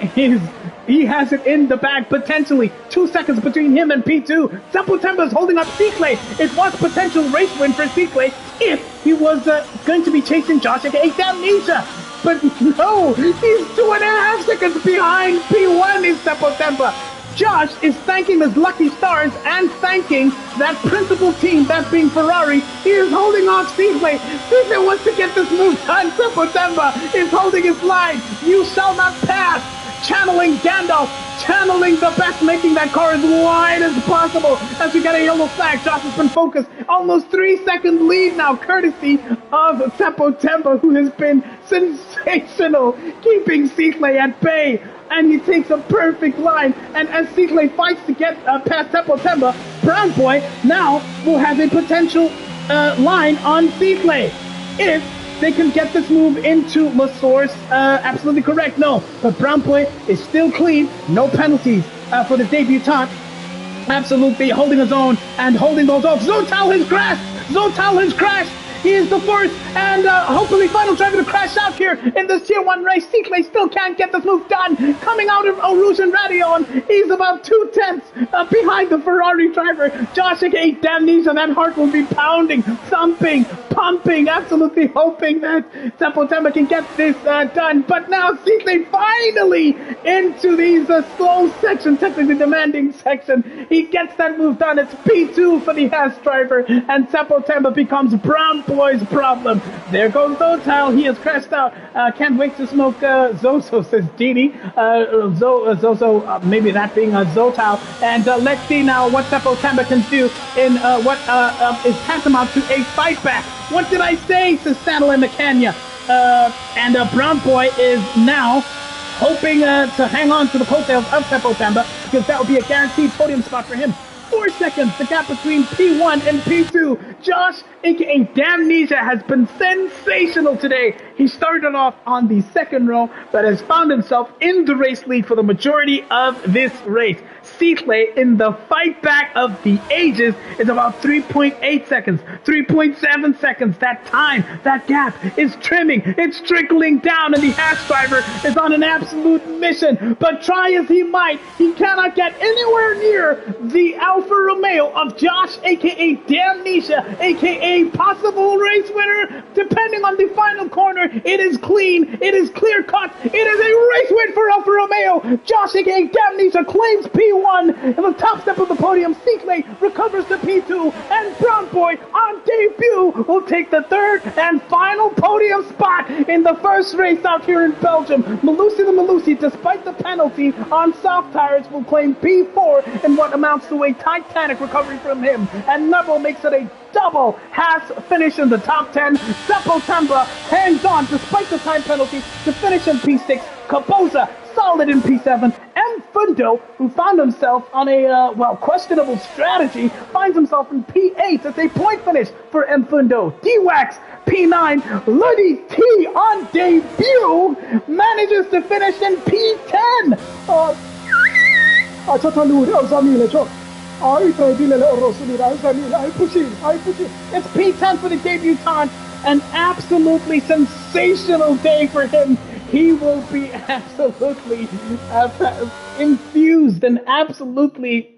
he has it in the bag, potentially 2 seconds between him and P2. Temba is holding up Cicle. It was potential race win for Cicle if he was going to be chasing Josh, aka Damnesia. But no, he's 2.5 seconds behind P1 is Temba. Josh is thanking his lucky stars and thanking that principal team, that being Ferrari. He is holding off Cicle. Cicle wants to get this move done. Temba is holding his line. You shall not pass. Channeling Gandalf, channeling the best, making that car as wide as possible as we get a yellow flag. Josh has been focused. Almost 3-second lead now, courtesy of Temba, who has been sensational, keeping Cicle at bay. And he takes a perfect line. And as Cicle fights to get past Temba, Brown Boy now will have a potential line on Cicle. If they can get this move into La Source, absolutely correct, no. But Brown Boy is still clean, no penalties for the debutant. Absolutely holding his own and holding those off. Zotal has crashed. He is the first and hopefully final driver to crash out here in this Tier 1 race. Cicle still can't get this move done. Coming out of Rouge and Radion, he's about 2/10 behind the Ferrari driver. Josh, aka Damnesia, that heart will be pounding, thumping, pumping, absolutely hoping that Temba can get this done. But now Cicle finally into these slow section, technically demanding section. He gets that move done. It's P2 for the Haas driver, and Temba becomes Brown Boy's problem. There goes Zotal. He has crashed out. Can't wait to smoke Zozo, says Dini. Zozo, maybe that being Zotal. And let's see now what Temba can do in what is tantamount to a fight back. What did I say, says Saddle and Mecania. And Brown Boy is now hoping to hang on to the coattails of Temba, because that would be a guaranteed podium spot for him. 4 seconds, the gap between P1 and P2. Josh, aka Damnesia, has been sensational today. He started off on the second row, but has found himself in the race lead for the majority of this race. Seatley in the fight back of the ages is about 3.8 seconds, 3.7 seconds. That time, that gap is trimming. It's trickling down, and the Haas driver is on an absolute mission. But try as he might, he cannot get anywhere near the Alfa Romeo of Josh, a.k.a. Damnesia, a.k.a. possible race winner. Depending on the final corner, it is clean, it is clear cut, it is a race win for Alfa Romeo. Josh, a.k.a. Damnesia, claims P1 in the top step of the podium. Seatley recovers to P2, and Brown Boy on debut will take the third and final podium spot in the first race out here in Belgium. Malusi the Malusi, despite the penalty on soft tires, will claim P4 in what amounts to a titanic recovery from him. And Neville makes it a double Haas finish in the top 10. Seppo Tembla hangs on despite the time penalty to finish in P6. Kaboza solid in P7. M. Fundo, who found himself on a, questionable strategy, finds himself in P8. It's a point finish for M. Fundo. D-Wax, P9. Luddy T on debut manages to finish in P10. It's P10 for the debutant. An absolutely sensational day for him. He will be absolutely infused and absolutely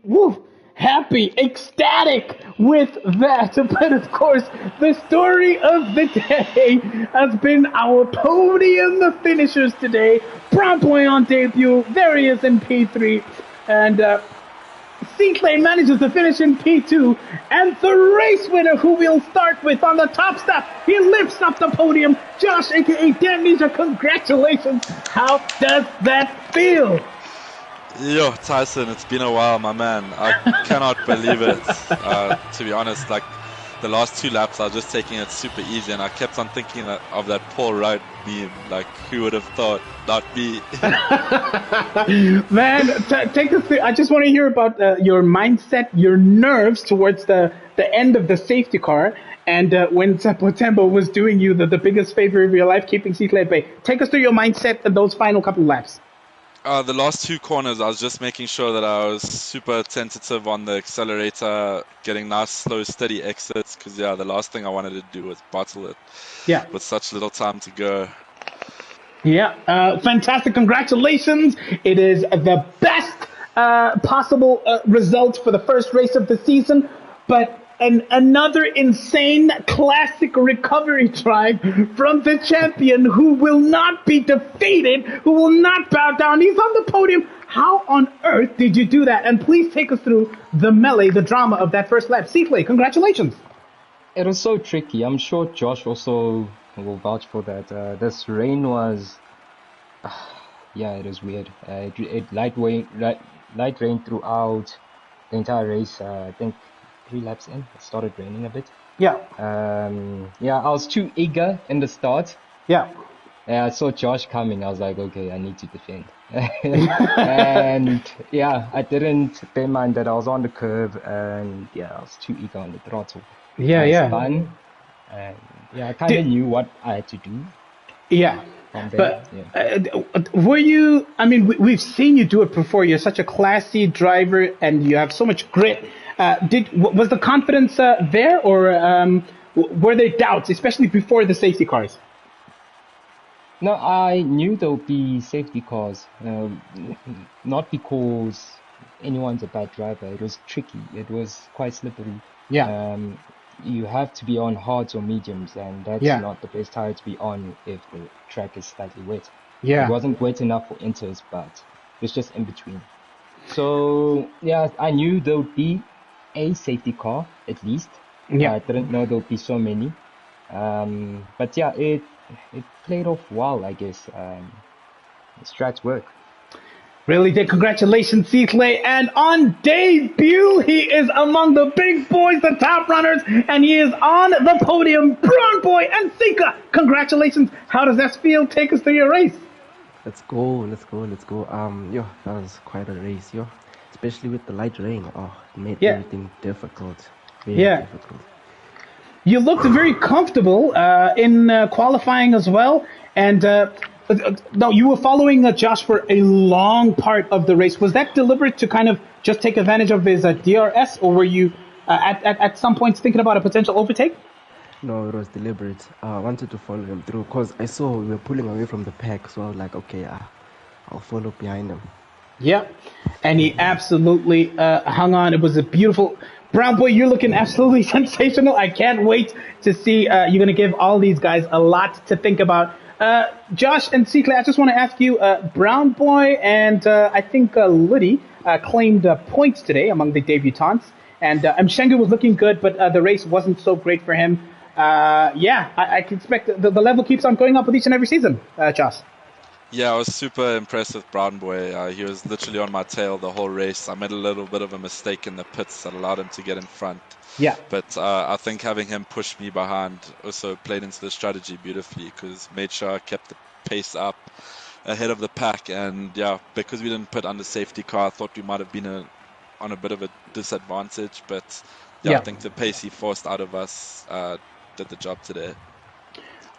happy, ecstatic with that. But of course, the story of the day has been our podium finishers today. Brown Boy on debut, there he is in P3, and Seatley manages to finish in P2, and the race winner, who we'll start with on the top step, he lifts up the podium. Josh, a.k.a. Damnesia, congratulations. How does that feel? Yo, Tyson, it's been a while, my man. I cannot believe it. To be honest, like the last two laps, I was just taking it super easy, and I kept on thinking of that Paul Wright meme. Like, who would have thought? Not me. Man, take us through. I just want to hear about your mindset, your nerves towards the end of the safety car, and when Seppo Tembo was doing you the biggest favor of your life, keeping Seatley at bay. Take us through your mindset in those final couple laps. The last two corners, I was just making sure that I was super tentative on the accelerator, getting nice, slow, steady exits, because, the last thing I wanted to do was bottle it. Yeah. With such little time to go. Yeah, fantastic. Congratulations. It is the best possible result for the first race of the season, but another insane classic recovery drive from the champion, who will not be defeated, who will not bow down. He's on the podium. How on earth did you do that? And please take us through the melee, the drama of that first lap. Seatley, congratulations. It was so tricky. I'm sure Josh also will vouch for that. This rain was, it was weird. It light rain throughout the entire race. I think 3 laps in, it started raining a bit. Yeah. I was too eager in the start. Yeah. I saw Josh coming. I was like, okay, I need to defend. And I didn't bear in mind that I was on the curve, and I was too eager on the throttle. Yeah, it was yeah. fun. And I kind of knew what I had to do. Yeah. There, but were you, I mean, we've seen you do it before. You're such a classy driver, and you have so much grit. Was the confidence there, or were there doubts, especially before the safety cars? No, I knew there would be safety cars, not because anyone's a bad driver. It was tricky. It was quite slippery. Yeah. You have to be on hards or mediums, and that's not the best tire to be on if the track is slightly wet. Yeah. It wasn't wet enough for inters, but it's just in between. So, I knew there would be a safety car, at least. Yeah. I didn't know there would be so many. But it played off well, I guess. The strats work. Really did. Congratulations, Seatley. And on debut, he is among the big boys, the top runners, and he is on the podium. Brown Boy and Sika, congratulations. How does that feel? Take us through your race. Let's go. That was quite a race, especially with the light rain. It made everything difficult. Very difficult. You looked very comfortable in qualifying as well. And No, you were following Josh for a long part of the race. Was that deliberate to kind of just take advantage of his DRS, or were you at some points thinking about a potential overtake? No, it was deliberate. I wanted to follow him through because I saw we were pulling away from the pack, so I was like, okay, I'll follow behind him. Yeah, and he absolutely hung on. It was a beautiful... Brown Boy, you're looking absolutely sensational. I can't wait to see. You're going to give all these guys a lot to think about. Josh and Clay, I just want to ask you, Brown Boy and I think Liddy claimed points today among the debutants. And Mshengu was looking good, but the race wasn't so great for him. I can expect the level keeps on going up with each and every season, Josh. Yeah, I was super impressed with Brown Boy. He was literally on my tail the whole race. I made a little bit of a mistake in the pits that allowed him to get in front. Yeah. But I think having him push me behind also played into the strategy beautifully because made sure I kept the pace up ahead of the pack. And yeah, because we didn't put on the safety car, I thought we might have been on a bit of a disadvantage. But yeah, I think the pace he forced out of us did the job today.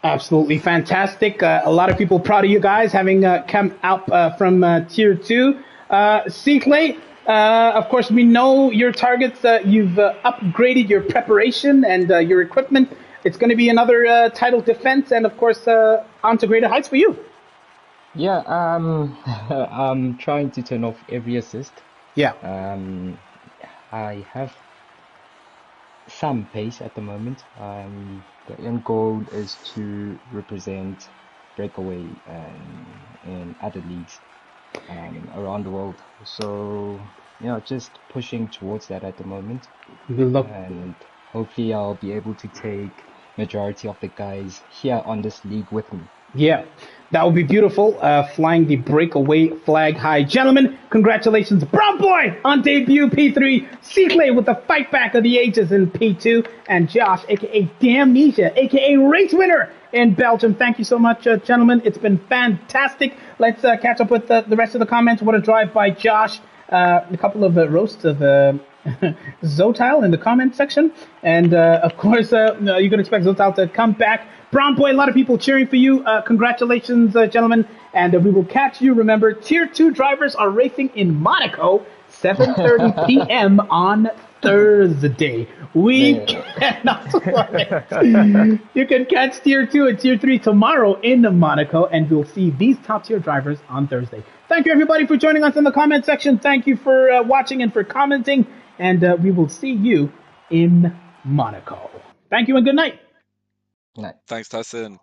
Absolutely fantastic. A lot of people proud of you guys having come out from Tier 2. Clay, of course, we know your targets. You've upgraded your preparation and your equipment. It's going to be another title defense and, of course, on to greater heights for you. Yeah, I'm trying to turn off every assist. Yeah. I have some pace at the moment. The end goal is to represent Breakaway in other leagues around the world. So, just pushing towards that at the moment. And hopefully I'll be able to take majority of the guys here on this league with me. Yeah, that would be beautiful. Flying the Breakaway flag high. Gentlemen, congratulations. Brown Boy on debut P3. Clay with the fight back of the ages in P2. And Josh, a.k.a. Damnesia, a.k.a. race winner in Belgium. Thank you so much, gentlemen. It's been fantastic. Let's catch up with the rest of the comments. What a drive by Josh. A couple of roasts of Zotal in the comment section. And, of course, you can expect Zotal to come back. Brown Boy, a lot of people cheering for you. Congratulations, gentlemen. And we will catch you. Remember, Tier 2 drivers are racing in Monaco, 7:30 p.m. on Thursday. We cannot wait. You can catch Tier 2 and Tier 3 tomorrow in Monaco, and we'll see these top-tier drivers on Thursday. Thank you, everybody, for joining us in the comment section. Thank you for watching and for commenting, and we will see you in Monaco. Thank you and good night. Thanks, Tyson.